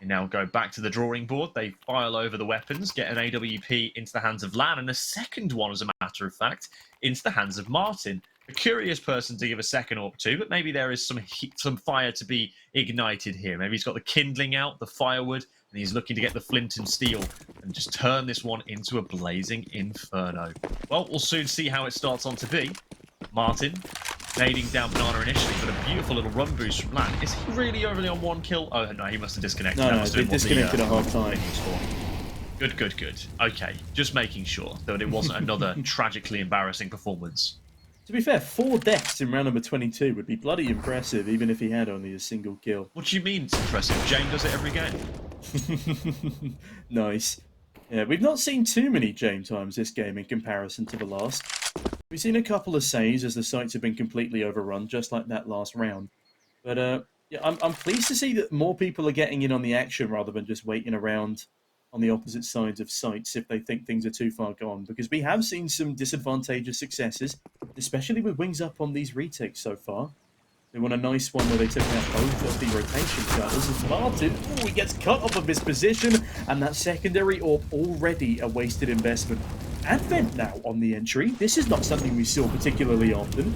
They now go back to the drawing board. They file over the weapons, get an AWP into the hands of LUlaN, and a second one, as a matter of fact, into the hands of Martin. A curious person to give a second AWP to, but maybe there is some fire to be ignited here. Maybe he's got the kindling out, the firewood, and he's looking to get the flint and steel and just turn this one into a blazing inferno. Well, we'll soon see how it starts on to be. Martin nading down banana initially, but a beautiful little run boost from LUlaN. Is he really only on one kill? Oh, no, he must have disconnected. No, they disconnected at half time. Good, good, good. Okay, just making sure that it wasn't another tragically embarrassing performance. To be fair, 4 deaths in round number 22 would be bloody impressive, even if he had only a single kill. What do you mean it's impressive? Jane does it every game. Nice. Yeah, we've not seen too many Jane times this game in comparison to the last. We've seen a couple of saves as the sites have been completely overrun, just like that last round. But yeah, I'm pleased to see that more people are getting in on the action rather than just waiting around on the opposite sides of sites if they think things are too far gone, because we have seen some disadvantageous successes, especially with Wings Up on these retakes so far. They won a nice one where they took out both of the rotation cutters, and Martin, he gets cut off of his position, and that secondary AWP already a wasted investment. Advent now on the entry. This is not something we saw particularly often.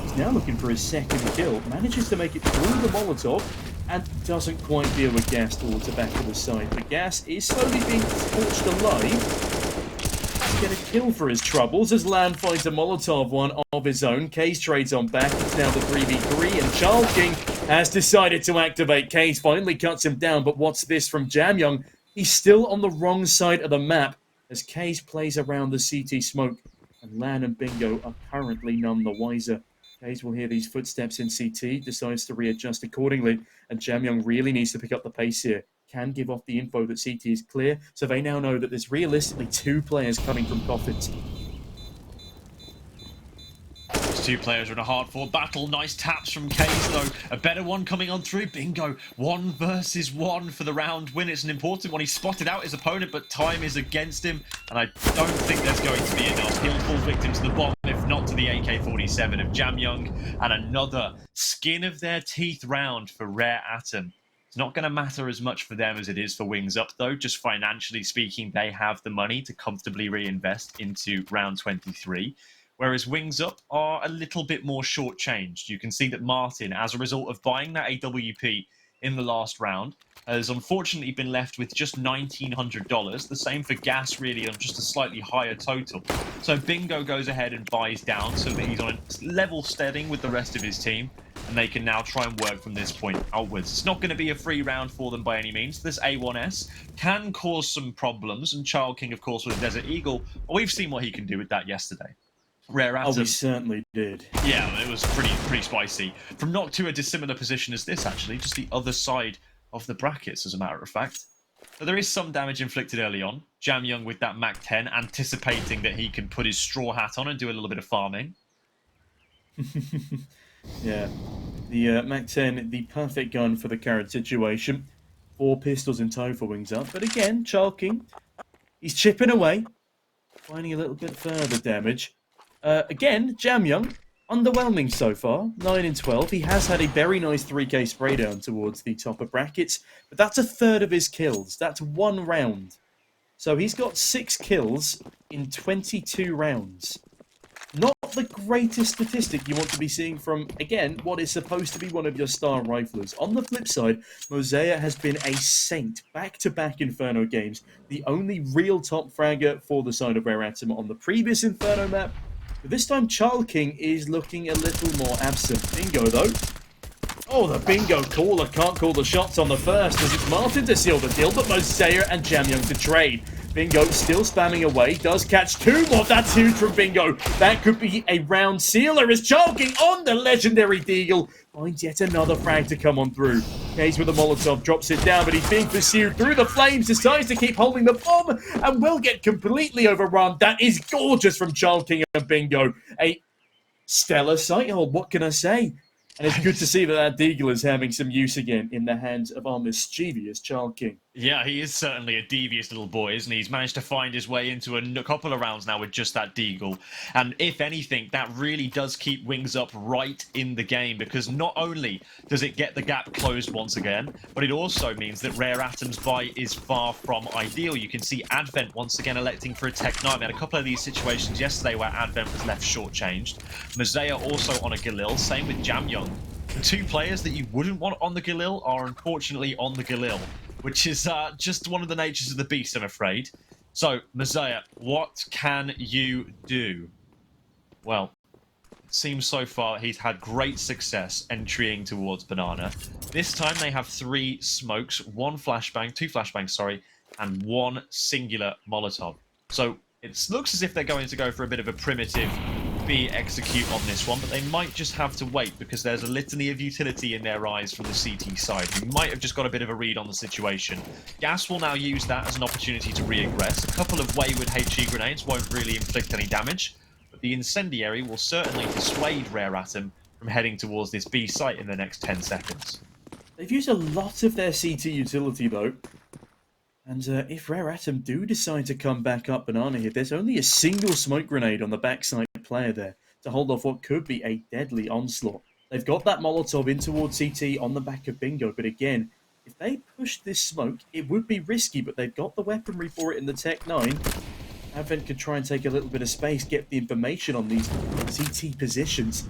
He's now looking for his second kill, manages to make it through the Molotov, and doesn't quite deal with Gas towards the back of the side. But Gas is slowly being scorched alive. To get a kill for his troubles as LUlaN finds a Molotov one of his own. Kaze trades on back. It's now the 3v3, and Child King has decided to activate. Kaze finally cuts him down, but what's this from Jamyoung? He's still on the wrong side of the map as Kaze plays around the CT smoke, and LUlaN and Bingo are currently none the wiser. Kaze will hear these footsteps in CT, decides to readjust accordingly, and Jamyoung really needs to pick up the pace here. Can give off the info that CT is clear, so they now know that there's realistically 2 players coming from coffins. These 2 players are in a hard-fought battle. Nice taps from Kaze, though. A better one coming on through. Bingo. 1 versus 1 for the round win. It's an important one. He spotted out his opponent, but time is against him, and I don't think there's going to be enough. He'll fall victim to the bomb, if not to the AK-47 of Jamyoung, and another skin of their teeth round for Rare Atom. It's not going to matter as much for them as it is for Wings Up, though. Just financially speaking, they have the money to comfortably reinvest into round 23. Whereas Wings Up are a little bit more shortchanged. You can see that Martin, as a result of buying that AWP in the last round, has unfortunately been left with just $1,900. The same for Gas, really, on just a slightly higher total. So Bingo goes ahead and buys down so that he's on a level steading with the rest of his team, and they can now try and work from this point outwards. It's not going to be a free round for them by any means. This A1S can cause some problems, and Child King, of course, with a Desert Eagle, we've seen what he can do with that yesterday. Rare Oh, we Atom. certainly did. Yeah, it was pretty spicy. From not to a dissimilar position as this, actually, just the other side of the brackets, as a matter of fact. So there is some damage inflicted early on. Jam Young with that Mac 10, anticipating that he can put his straw hat on and do a little bit of farming. Yeah. The Mac 10, the perfect gun for the current situation. 4 pistols in tow for Wings Up. But again, Chalking, he's chipping away, finding a little bit further damage. Again, Jam Young, underwhelming so far. 9 in 12. He has had a very nice 3k spray down towards the top of brackets, but that's a third of his kills. That's 1 round. So he's got 6 kills in 22 rounds. Not the greatest statistic you want to be seeing from, again, what is supposed to be one of your star riflers. On the flip side, Mosea has been a saint back-to-back Inferno games, the only real top fragger for the side of Rare Atom on the previous Inferno map. But this time, Child King is looking a little more absent. Bingo, though. Oh, the bingo caller can't call the shots on the first as it's Martin to seal the deal, but Mosea and Jam Young to trade. Bingo still spamming away, does catch 2 more. That's huge from Bingo. That could be a round sealer as Chalking on the legendary Deagle finds yet another frag to come on through. Kaze with a Molotov drops it down, but he's being pursued through the flames, decides to keep holding the bomb and will get completely overrun. That is gorgeous from Chalking and Bingo. A stellar sight hold, what can I say? And it's good to see that Deagle is having some use again in the hands of our mischievous Child King. Yeah, he is certainly a devious little boy, isn't he? He's managed to find his way into a couple of rounds now with just that Deagle. And if anything, that really does keep Wings Up right in the game, because not only does it get the gap closed once again, but it also means that Rare Atom's buy is far from ideal. You can see Advent once again electing for a Tech 9. We had a couple of these situations yesterday where Advent was left shortchanged. Mosea also on a Galil, same with Jam Young. The 2 players that you wouldn't want on the Galil are unfortunately on the Galil, which is just one of the natures of the beast, I'm afraid. So, Mosea, what can you do? Well, it seems so far he's had great success entering towards Banana. This time they have 3 smokes, 1 flashbang, 2 flashbangs, sorry, and 1 singular Molotov. So, it looks as if they're going to go for a bit of a primitive B execute on this one, but they might just have to wait because there's a litany of utility in their eyes from the CT side, who might have just got a bit of a read on the situation. Gas will now use that as an opportunity to re-aggress. A couple of wayward HE grenades won't really inflict any damage, but the incendiary will certainly dissuade Rare Atom from heading towards this B site in the next 10 seconds. They've used a lot of their CT utility, though. And if Rare Atom do decide to come back up Banana here, there's only a single smoke grenade on the backside player there to hold off what could be a deadly onslaught. They've got that Molotov in towards CT on the back of Bingo, but again, if they push this smoke, it would be risky, but they've got the weaponry for it in the Tech 9. Advent could try and take a little bit of space, get the information on these CT positions.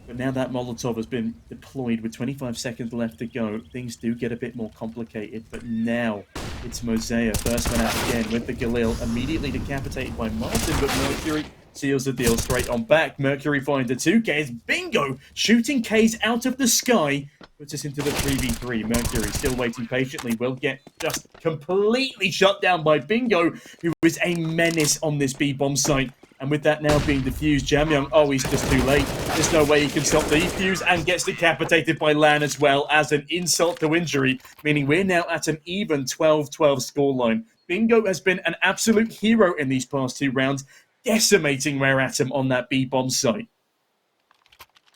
But now that Molotov has been deployed with 25 seconds left to go, things do get a bit more complicated. But now it's Mosea, first one out again with the Galil, immediately decapitated by Martin, but Mercury seals the deal straight on back. Mercury finds the 2Ks. Bingo! Shooting K's out of the sky puts us into the 3v3. Mercury still waiting patiently. Will get just completely shut down by Bingo, who is a menace on this B-bomb site. And with that now being defused, Jam Young, oh, he's just too late. There's no way he can stop the defuse and gets decapitated by LAN as well as an insult to injury, meaning we're now at an even 12-12 scoreline. Bingo has been an absolute hero in these past 2 rounds, decimating Rare Atom on that B-bomb site.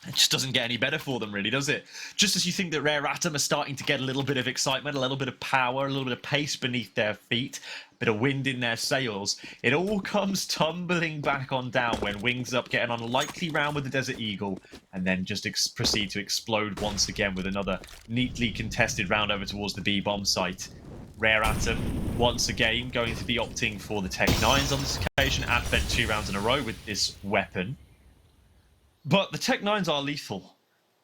It just doesn't get any better for them, really, does it? Just as you think that Rare Atom are starting to get a little bit of excitement, a little bit of power, a little bit of pace beneath their feet, a bit of wind in their sails, it all comes tumbling back on down when Wings Up get an unlikely round with the Desert Eagle, and then just proceed to explode once again with another neatly contested round over towards the B-bomb site. Rare Atom, once again, going to be opting for the Tech 9s on this occasion. Advent 2 rounds in a row with this weapon. But the Tech 9s are lethal.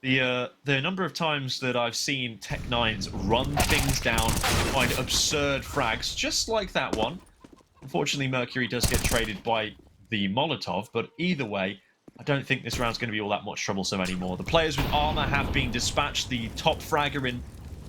The number of times that I've seen Tech 9s run things down, find absurd frags, just like that one. Unfortunately, Mercury does get traded by the Molotov, but either way, I don't think this round's going to be all that much troublesome anymore. The players with armor have been dispatched. The top fragger in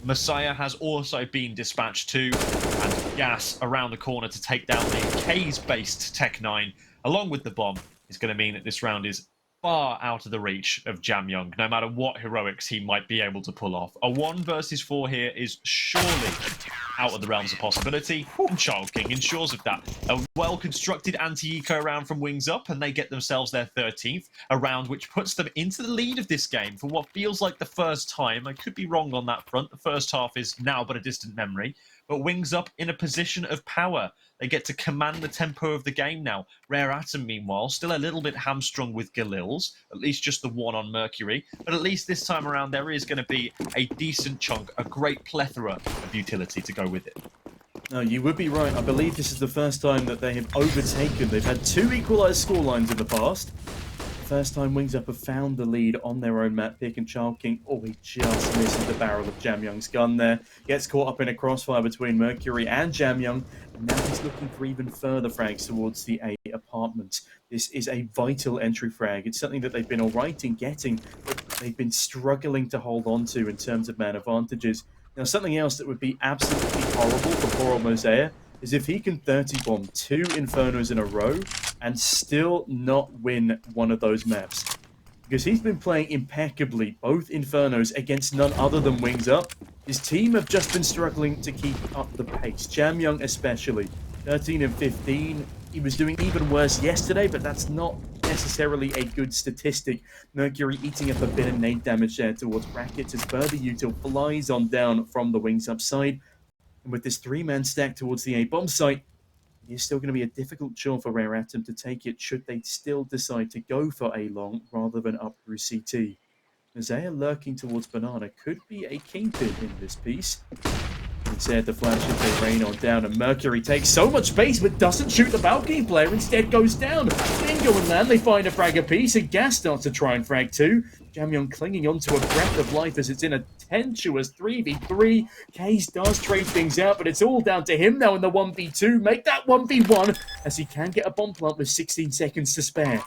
Messiah has also been dispatched too, and Gas around the corner to take down the Kaze-based Tech 9, along with the bomb. is going to mean that this round is far out of the reach of Jam Young, no matter what heroics he might be able to pull off. A 1 versus 4 here is surely out of the realms of possibility, and Child King ensures of that. A well-constructed anti-eco round from Wings Up, and they get themselves their 13th, a round which puts them into the lead of this game for what feels like the first time. I could be wrong on that front. The first half is now but a distant memory. But Wings Up in a position of power. They get to command the tempo of the game now. Rare Atom, meanwhile, still a little bit hamstrung with Galils, at least just the one on Mercury. But at least this time around, there is going to be a decent chunk, a great plethora of utility to go with it. No, you would be right. I believe this is the first time that they have overtaken. They've had 2 equalised scorelines in the past. First time Wings Up have found the lead on their own map pick, and Child King, oh, he just misses the barrel of Jam Young's gun there. Gets caught up in a crossfire between Mercury and Jam Young, and now he's looking for even further frags towards the A apartment. This is a vital entry frag. It's something that they've been alright in getting, but they've been struggling to hold on to in terms of man advantages. Now, something else that would be absolutely horrible for poor old Mosaic is if he can 30-bomb 2 Infernos in a row and still not win one of those maps. Because he's been playing impeccably, both Infernos, against none other than Wings Up. His team have just been struggling to keep up the pace. Jam Young especially. 13 and 15. He was doing even worse yesterday, but that's not necessarily a good statistic. Mercury eating up a bit of nade damage there towards brackets as further util flies on down from the Wings Up side. And with this 3-man stack towards the A bomb site, it's still going to be a difficult chore for Rare Atom to take it should they still decide to go for A long rather than up through CT. Isaiah lurking towards Banana could be a kingpin in this piece. Instead, the flashes they rain on down, and Mercury takes so much space but doesn't shoot the balcony player, instead goes down. Bingo and Lan, they find a frag apiece, and Gas starts to try and frag too. Jam Young clinging onto a breath of life as it's in a tensuous 3v3. Kaze does trade things out, but it's all down to him now in the 1v2. Make that 1v1 as he can get a bomb plant with 16 seconds to spare.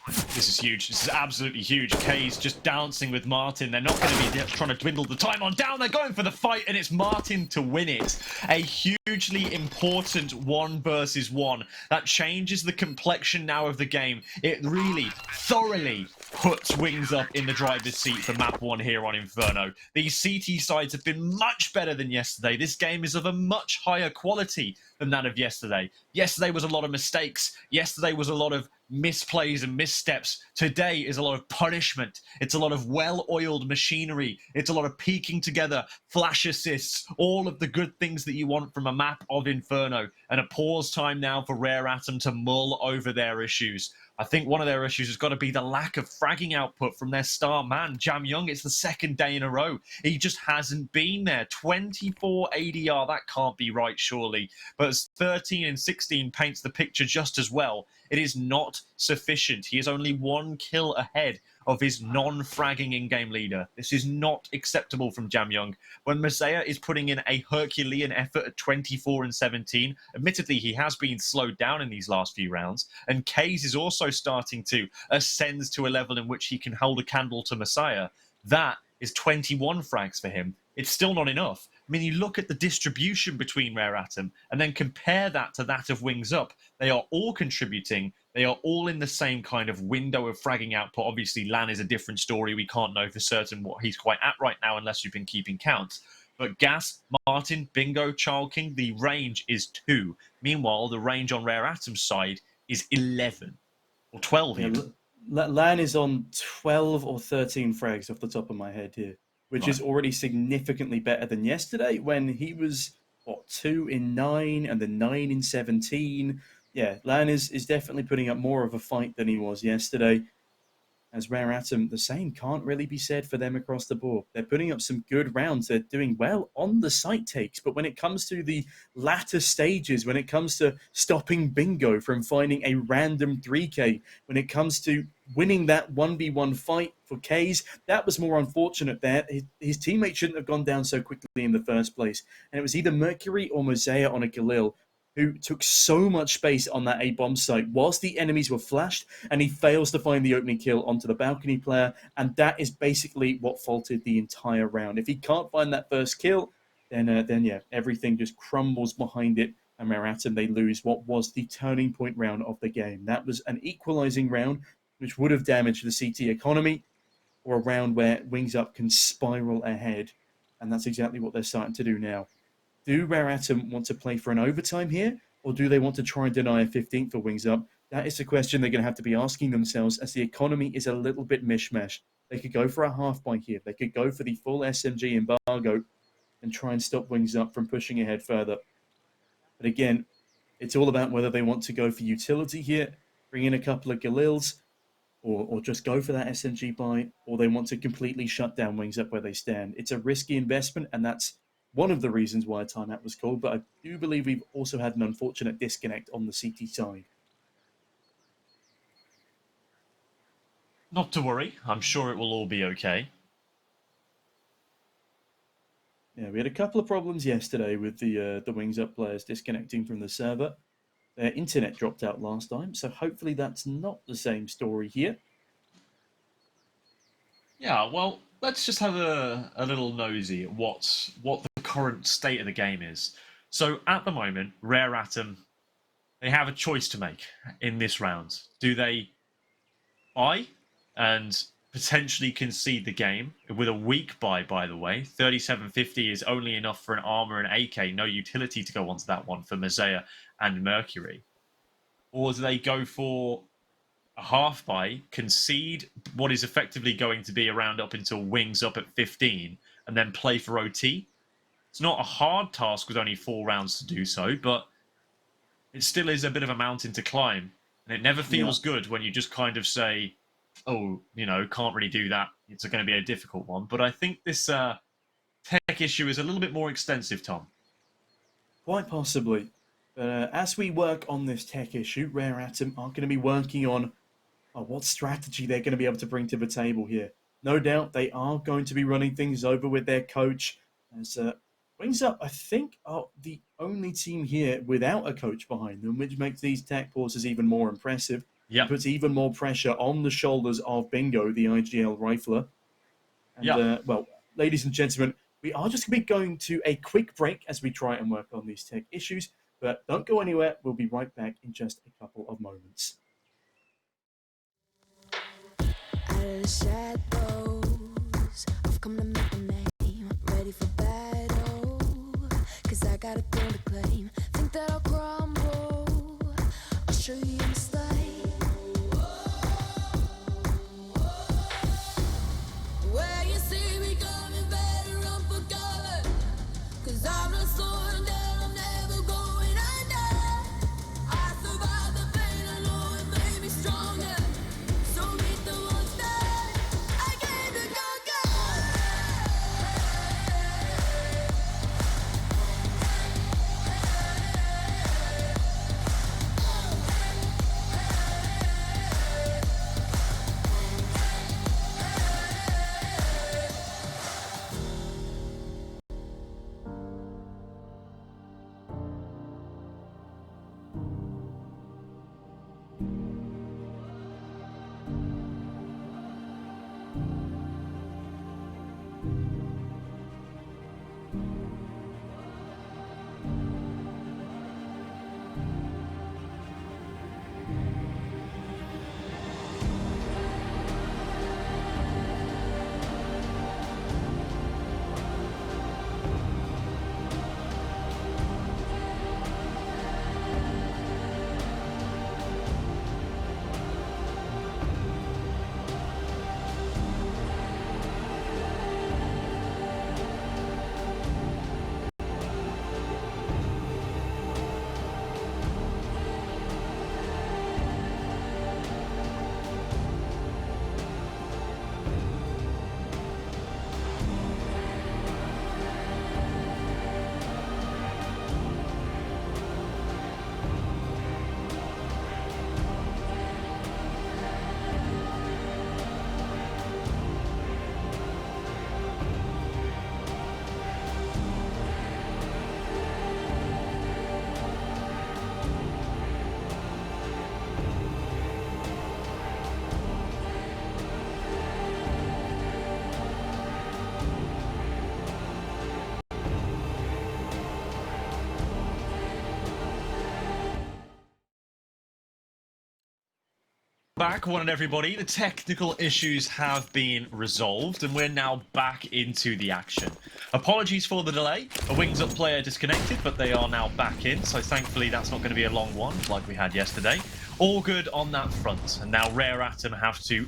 This is huge. This is absolutely huge. Kaze just dancing with Martin. They're not going to be trying to dwindle the time on down. They're going for the fight, and it's Martin to win it. A hugely important 1 versus 1. That changes the complexion now of the game. It really, thoroughly puts Wings Up in the driver's seat for map 1 here on Inferno. These CT sides have been much better than yesterday. This game is of a much higher quality than that of yesterday. Yesterday was a lot of mistakes. Yesterday was a lot of misplays and missteps. Today is a lot of punishment. It's a lot of well-oiled machinery. It's a lot of peeking together, flash assists, all of the good things that you want from a map of Inferno. And a pause time now for Rare Atom to mull over their issues. I think one of their issues has got to be the lack of fragging output from their star man, Jam Young. It's the 2nd day in a row. He just hasn't been there. 24 ADR, that can't be right, surely. But as 13 and 16 paints the picture just as well, it is not sufficient. He is only 1 kill ahead of his non-fragging in-game leader. This is not acceptable from Jam Young. When Mosaic is putting in a Herculean effort at 24 and 17, admittedly he has been slowed down in these last few rounds, and Kaze is also starting to ascend to a level in which he can hold a candle to Messiah. That is 21 frags for him. It's still not enough. I mean, you look at the distribution between Rare Atom and then compare that to that of Wings Up. They are all contributing. They are all in the same kind of window of fragging output. Obviously, LAN is a different story. We can't know for certain what he's quite at right now unless you've been keeping count. But Gas, Martin, Bingo, Child King, the range is 2. Meanwhile, the range on Rare Atom's side is 11 or 12 even. LAN is on 12 or 13 frags off the top of my head here, which is already significantly better than yesterday when he was, 2 in 9 and then 9 in 17. Yeah, LAN is definitely putting up more of a fight than he was yesterday. As Rare Atom, the same can't really be said for them across the board. They're putting up some good rounds. They're doing well on the site takes. But when it comes to the latter stages, when it comes to stopping Bingo from finding a random 3K, when it comes to winning that 1v1 fight for Kaze, that was more unfortunate there. His teammate shouldn't have gone down so quickly in the first place. And it was either Mercury or Mosaic on a Galil who took so much space on that A-bomb site whilst the enemies were flashed, and he fails to find the opening kill onto the balcony player, and that is basically what faulted the entire round. If he can't find that first kill, then yeah, everything just crumbles behind it and Rare Atom, they lose what was the turning point round of the game. That was an equalizing round, which would have damaged the CT economy, or a round where Wings Up can spiral ahead, and that's exactly what they're starting to do now. Do Rare Atom want to play for an overtime here, or do they want to try and deny a 15th for Wings Up? That is the question they're going to have to be asking themselves, as the economy is a little bit mishmash. They could go for a half buy here. They could go for the full SMG embargo and try and stop Wings Up from pushing ahead further. But again, it's all about whether they want to go for utility here, bring in a couple of Galils, or just go for that SMG buy, or they want to completely shut down Wings Up where they stand. It's a risky investment, and that's one of the reasons why a timeout was called, but I do believe we've also had an unfortunate disconnect on the CT side. Not to worry, I'm sure it will all be okay. Yeah, we had a couple of problems yesterday with the Wings Up players disconnecting from the server. Their internet dropped out last time, so hopefully that's not the same story here. Yeah, well, let's just have a little nosy at what the current state of the game is. So at the moment, Rare Atom, they have a choice to make in this round. Do they buy and potentially concede the game with a weak buy, by the way? 3750 is only enough for an armor and AK, no utility to go onto that one for Mosaic and Mercury. Or do they go for a half buy, concede what is effectively going to be around up until Wings Up at 15, and then play for OT? It's not a hard task with only 4 rounds to do so, but it still is a bit of a mountain to climb. And it never feels good when you just kind of say, oh, you know, can't really do that. It's going to be a difficult one. But I think this tech issue is a little bit more extensive, Tom. Quite possibly. As we work on this tech issue, Rare Atom are going to be working on what strategy they're going to be able to bring to the table here. No doubt they are going to be running things over with their coach. As Wings Up, I think, are the only team here without a coach behind them, which makes these tech pauses even more impressive. Yeah. Puts even more pressure on the shoulders of Bingo, the IGL rifler. And, well, ladies and gentlemen, we are just going to be going to a quick break as we try and work on these tech issues. But don't go anywhere. We'll be right back in just a couple of moments. Shadows, I've come to make a name, ready for battle, 'cause I got a thing to claim, think that I'll crumble, I'll show you in the slide, where you see me coming, better run for cover, 'cause I'm not slowing down, I'm never going under, I survived the pain, I know it made me stronger, so meet the monster. I get Back, one and everybody. The technical issues have been resolved, and we're now back into the action. Apologies for the delay. A Wings Up player disconnected, but they are now back in, so thankfully that's not going to be a long one like we had yesterday. All good on that front, and now Rare Atom have to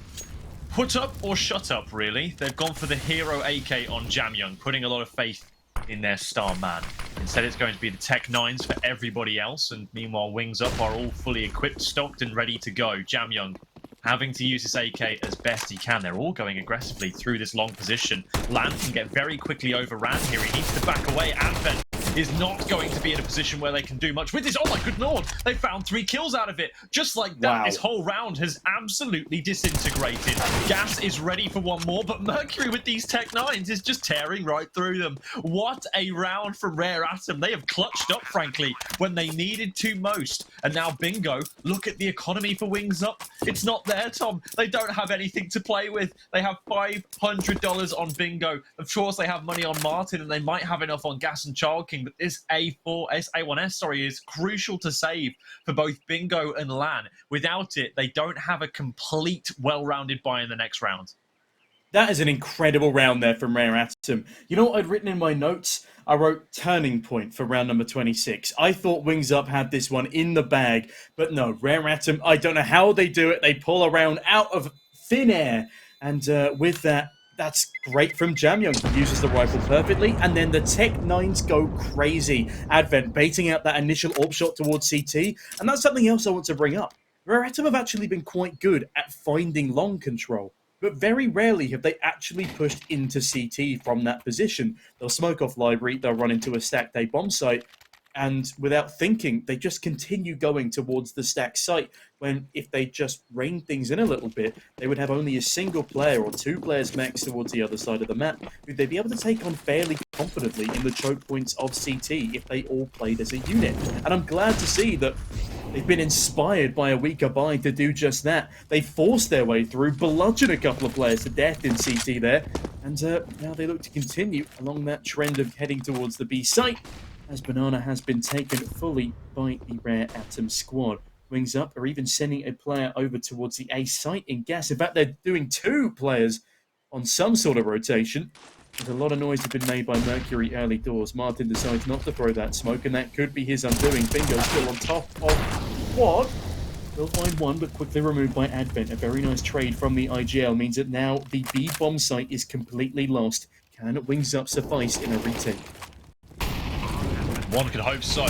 put up or shut up, really. They've gone for the hero AK on Jamyoung, putting a lot of faith in their star man. Instead, it's going to be the Tech 9s for everybody else, and meanwhile, Wings Up are all fully equipped, stocked, and ready to go. Jamyoung having to use his AK as best he can. They're all going aggressively through this long position. Lan can get very quickly overran here. He needs to back away. Advent is not going to be in a position where they can do much with this. Oh my good lord, they found 3 kills out of it. Just like that, This whole round has absolutely disintegrated. WUgaSsS is ready for one more, but Mercury with these Tech 9s is just tearing right through them. What a round from Rare Atom. They have clutched up, frankly, when they needed to most. And now Bingo, look at the economy for Wings Up. It's not there, Tom. They don't have anything to play with. They have $500 on Bingo. Of course, they have money on Martin, and they might have enough on Gas and Child King, but this A1S is crucial to save for both Bingo and LAN. Without it, they don't have a complete, well-rounded buy in the next round. That is an incredible round there from Rare Atom. You know what I'd written in my notes? I wrote turning point for round number 26. I thought Wings Up had this one in the bag, but no, Rare Atom, I don't know how they do it. They pull a round out of thin air, and with that, that's great from Jamyoung. He uses the rifle perfectly, and then the Tech 9s go crazy. Advent baiting out that initial AWP shot towards CT, and that's something else I want to bring up. Rare Atom have actually been quite good at finding long control, but very rarely have they actually pushed into CT from that position. They'll smoke off library, they'll run into a stacked A bomb site, and without thinking, they just continue going towards the stack site, when if they just rein things in a little bit, they would have only a single player or 2 players max towards the other side of the map, who they'd be able to take on fairly confidently in the choke points of CT if they all played as a unit. And I'm glad to see that they've been inspired by a weaker buy to do just that. They forced their way through, bludgeoned a couple of players to death in CT there, and now they look to continue along that trend of heading towards the B site, as Banana has been taken fully by the Rare Atom squad. Wings Up are even sending a player over towards the A site in gas. In fact, they're doing 2 players on some sort of rotation. There's a lot of noise has been made by Mercury early doors. Martin decides not to throw that smoke, and that could be his undoing. Bingo still on top of quad. They'll find one, but quickly removed by Advent. A very nice trade from the IGL means that now the B bomb site is completely lost. Can Wings Up suffice in a retake? One could hope so.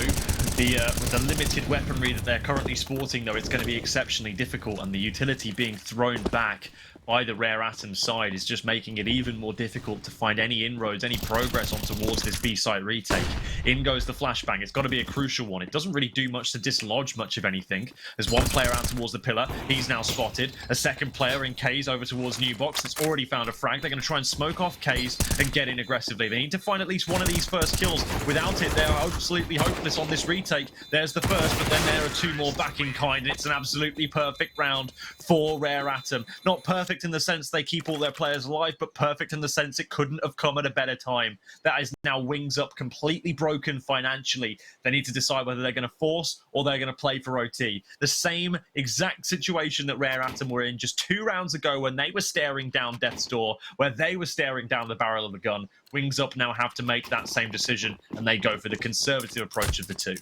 With the limited weaponry that they're currently sporting, though, it's going to be exceptionally difficult, and the utility being thrown back by the Rare Atom side is just making it even more difficult to find any inroads, any progress on towards this B-site retake. In goes the flashbang. It's got to be a crucial one. It doesn't really do much to dislodge much of anything. There's one player out towards the pillar. He's now spotted. A second player in kaze over towards New Box that's already found a frag. They're going to try and smoke off kaze and get in aggressively. They need to find at least one of these first kills. Without it, they're absolutely hopeless on this retake. There's the first, but then there are 2 more back in kind, and it's an absolutely perfect round for Rare Atom. Not perfect in the sense they keep all their players alive, but perfect in the sense it couldn't have come at a better time. That is now Wings Up completely broken financially. They need to decide whether they're going to force or they're going to play for OT. The same exact situation that Rare Atom were in just 2 rounds ago when they were staring down Death's Door, where they were staring down the barrel of the gun. Wings Up now have to make that same decision, and they go for the conservative approach of the 2.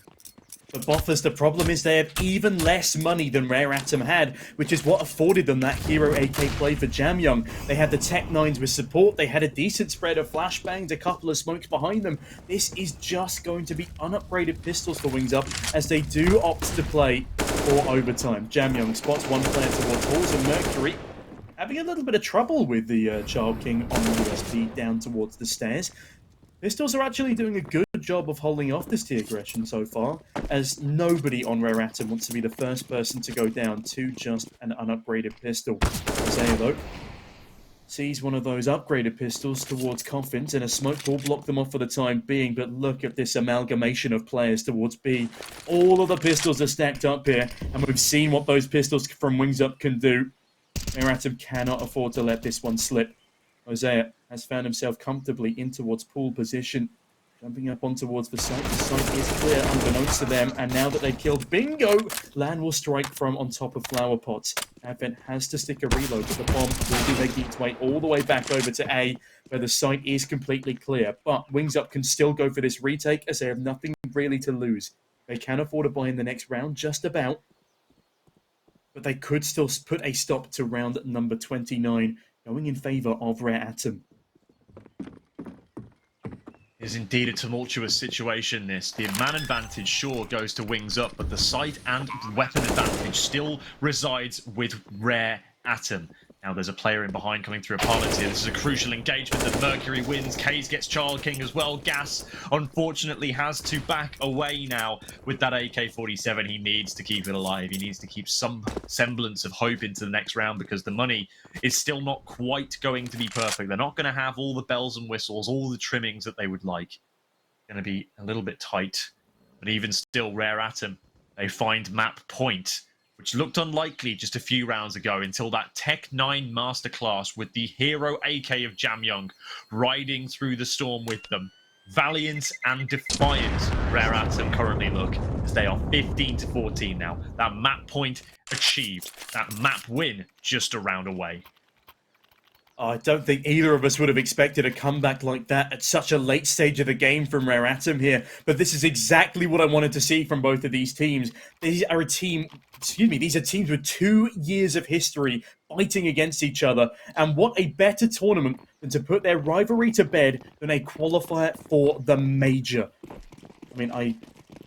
But Boffers, the problem is they have even less money than Rare Atom had, which is what afforded them that hero AK play for Jamyoung. They had the Tech 9s with support, they had a decent spread of flashbangs, a couple of smokes behind them. This is just going to be unupgraded pistols for Wings Up, as they do opt to play for overtime. Jamyoung spots one player towards Halls, and Mercury having a little bit of trouble with the Child King on the USP down towards the stairs. Pistols are actually doing a good job of holding off this T aggression so far, as nobody on Rare Atom wants to be the first person to go down to just an unupgraded pistol. Isaiah, though, sees one of those upgraded pistols towards Coffins, and a smoke will block them off for the time being, but look at this amalgamation of players towards B. All of the pistols are stacked up here, and we've seen what those pistols from Wings Up can do. Rare Atom cannot afford to let this one slip. Isaiah has found himself comfortably in towards pool position. Jumping up on towards the site. The site is clear unbeknownst to them. And now that they've killed Bingo, LAN will strike from on top of Flower Pots. Advent has to stick a reload, but the bomb will be making its way all the way back over to A, where the site is completely clear. But Wings Up can still go for this retake, as they have nothing really to lose. They can afford to buy in the next round, just about. But they could still put a stop to round number 29, going in favor of Rare Atom. Is indeed a tumultuous situation, this. The man advantage sure goes to Wings Up, but the site and weapon advantage still resides with Rare Atom. Now there's a player in behind coming through apartments here. This is a crucial engagement that Mercury wins. Kaze gets Child King as well. WUgaSsS, unfortunately, has to back away now with that AK-47. He needs to keep it alive. He needs to keep some semblance of hope into the next round, because the money is still not quite going to be perfect. They're not going to have all the bells and whistles, all the trimmings that they would like. It's going to be a little bit tight. But even still, Rare Atom, they find map point, which looked unlikely just a few rounds ago, until that Tech 9 masterclass with the hero AK of Jamyoung riding through the storm with them. Valiant and defiant Rare Atom currently look, as they are 15-14 now. That map point achieved. That map win just a round away. I don't think either of us would have expected a comeback like that at such a late stage of the game from Rare Atom here. But this is exactly what I wanted to see from both of these teams. These are teams with 2 years of history fighting against each other. And what a better tournament than to put their rivalry to bed than a qualifier for the major. I mean, I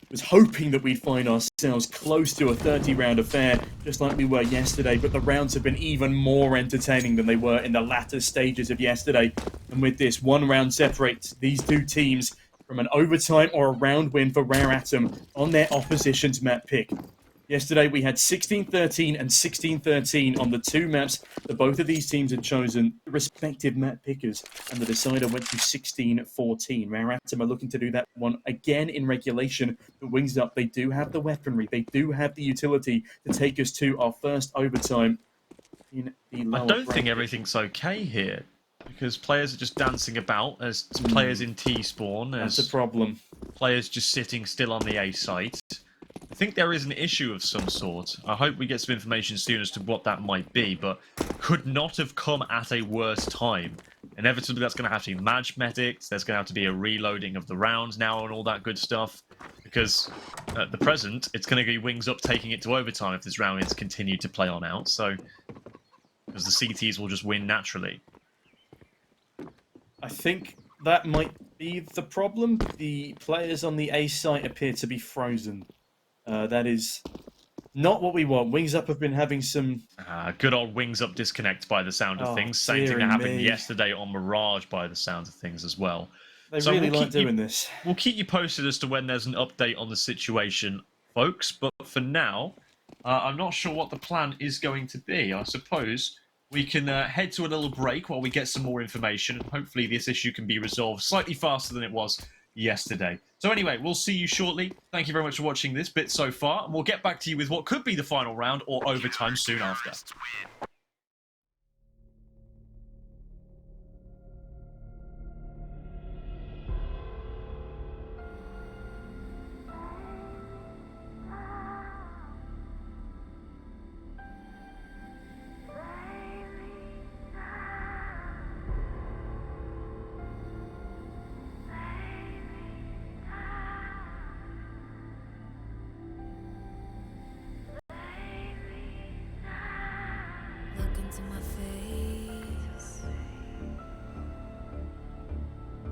was hoping that we'd find ourselves close to a 30-round affair, just like we were yesterday, but the rounds have been even more entertaining than they were in the latter stages of yesterday. And with this, 1 round separates these 2 teams from an overtime or a round win for Rare Atom on their opposition's map pick. Yesterday, we had 16-13 and 16-13 on the 2 maps that both of these teams had chosen, the respective map pickers, and the decider went to 16-14. Rare Atom are looking to do that one again in regulation, but Wings Up, they do have the weaponry, they do have the utility to take us to our first overtime in the lower I don't think bracket. everything's okay here, because players are just dancing about, as players in T-spawn, as That's a problem. players just sitting still on the A site. I think there is an issue of some sort. I hope we get some information soon as to what that might be, but could not have come at a worse time. Inevitably, that's going to have to be match medics. There's going to have to be a reloading of the rounds now and all that good stuff, because at the present, it's going to be Wings Up taking it to overtime if this round is continued to play on out. So, because the CTs will just win naturally. I think that might be the problem. The players on the A site appear to be frozen. That is not what we want. Wings Up have been having some... Good old Wings Up disconnect by the sound of things. Same thing that happened yesterday on Mirage by the sound of things as well. They really like doing this. We'll keep you posted as to when there's an update on the situation, folks. But for now, I'm not sure what the plan is going to be. I suppose we can head to a little break while we get some more information. And hopefully this issue can be resolved slightly faster than it was yesterday. So anyway, we'll see you shortly. Thank you very much for watching this bit so far, and we'll get back to you with what could be the final round or overtime soon after. Look into my face.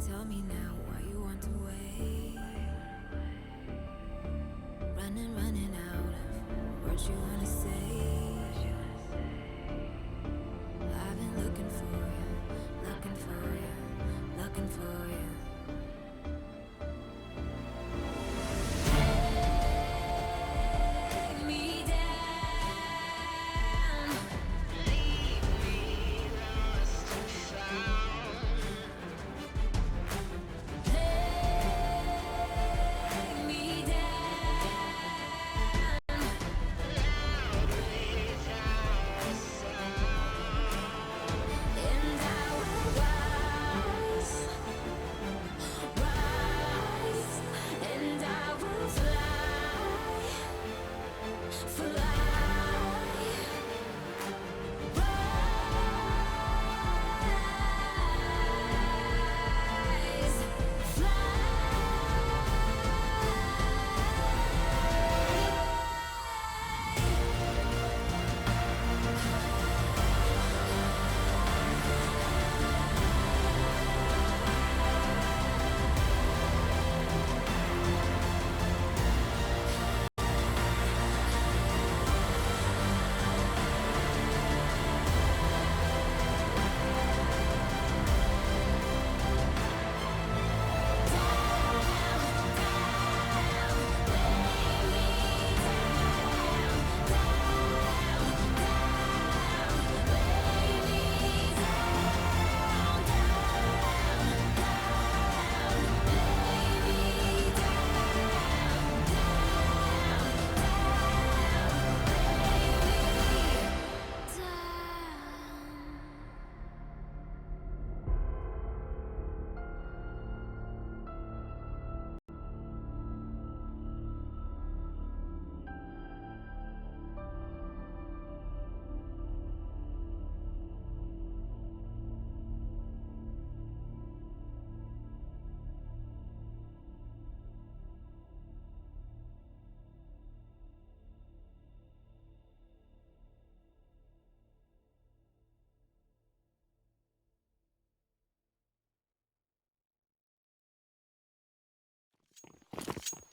Tell me now why you want to wait. Running out of words you wanna say. I've been looking for you, looking for you, looking for you. Lay me down. Lay me down.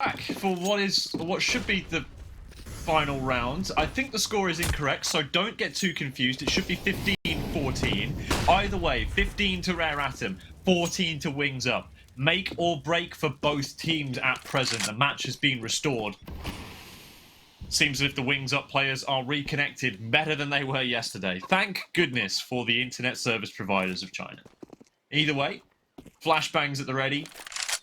back for what should be the final round. I think the score is incorrect, so don't get too confused. It should be 15-14. Either way, 15 to Rare Atom, 14 to Wings Up. Make or break for both teams at present. The match has been restored. Seems as if the Wings Up players are reconnected better than they were yesterday. Thank goodness for the internet service providers of China. Either way, flashbangs at the ready,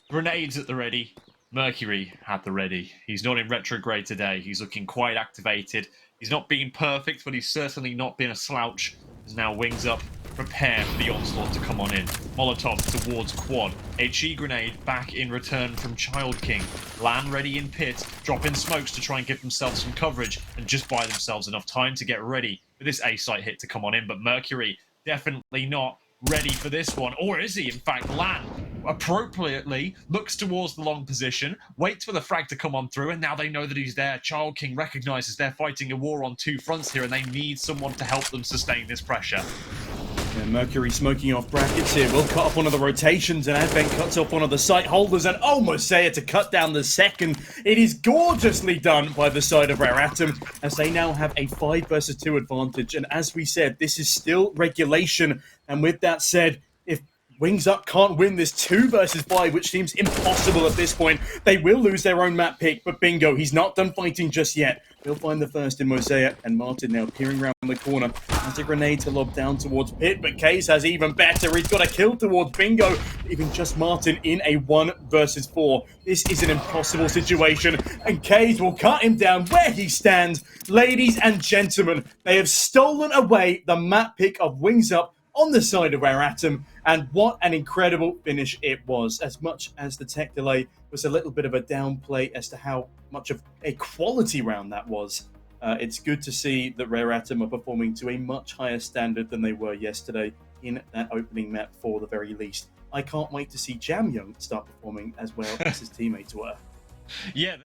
grenades at the ready. Mercury at the ready. He's not in retrograde today. He's looking quite activated. He's not been perfect, but he's certainly not been a slouch. As now Wings Up prepare for the onslaught to come on in. Molotov towards Quad. HE grenade back in return from Child King. LAN ready in pit, dropping smokes to try and give themselves some coverage and just buy themselves enough time to get ready for this A-site hit to come on in. But Mercury definitely not ready for this one. Or is he? In fact, LAN appropriately looks towards the long position, waits for the frag to come on through, and now they know that he's there. Child King recognizes they're fighting a war on two fronts here, and they need someone to help them sustain this pressure. Yeah, Mercury smoking off brackets here. Will cut off one of the rotations, and Advent cuts off one of the site holders, and almost say it to cut down the second. It is gorgeously done by the side of Rare Atom, as they now have a 5 versus 2 advantage. And as we said, this is still regulation. And with that said, if Wings Up can't win this 2 versus 5, which seems impossible at this point, they will lose their own map pick. But bingo, he's not done fighting just yet. They'll find the first in Mosaic, and Martin now peering around the corner. Has a grenade to lob down towards Pit, but Kaze has even better. He's got a kill towards Bingo, leaving just Martin in a 1 versus 4. This is an impossible situation, and Kaze will cut him down where he stands. Ladies and gentlemen, they have stolen away the map pick of Wings Up on the side of Rare Atom, and what an incredible finish it was. As much as the tech delay was a little bit of a downplay as to how much of a quality round that was, it's good to see that Rare Atom are performing to a much higher standard than they were yesterday in that opening map for the very least. I can't wait to see Jam Young start performing as well as his teammates were. Yeah.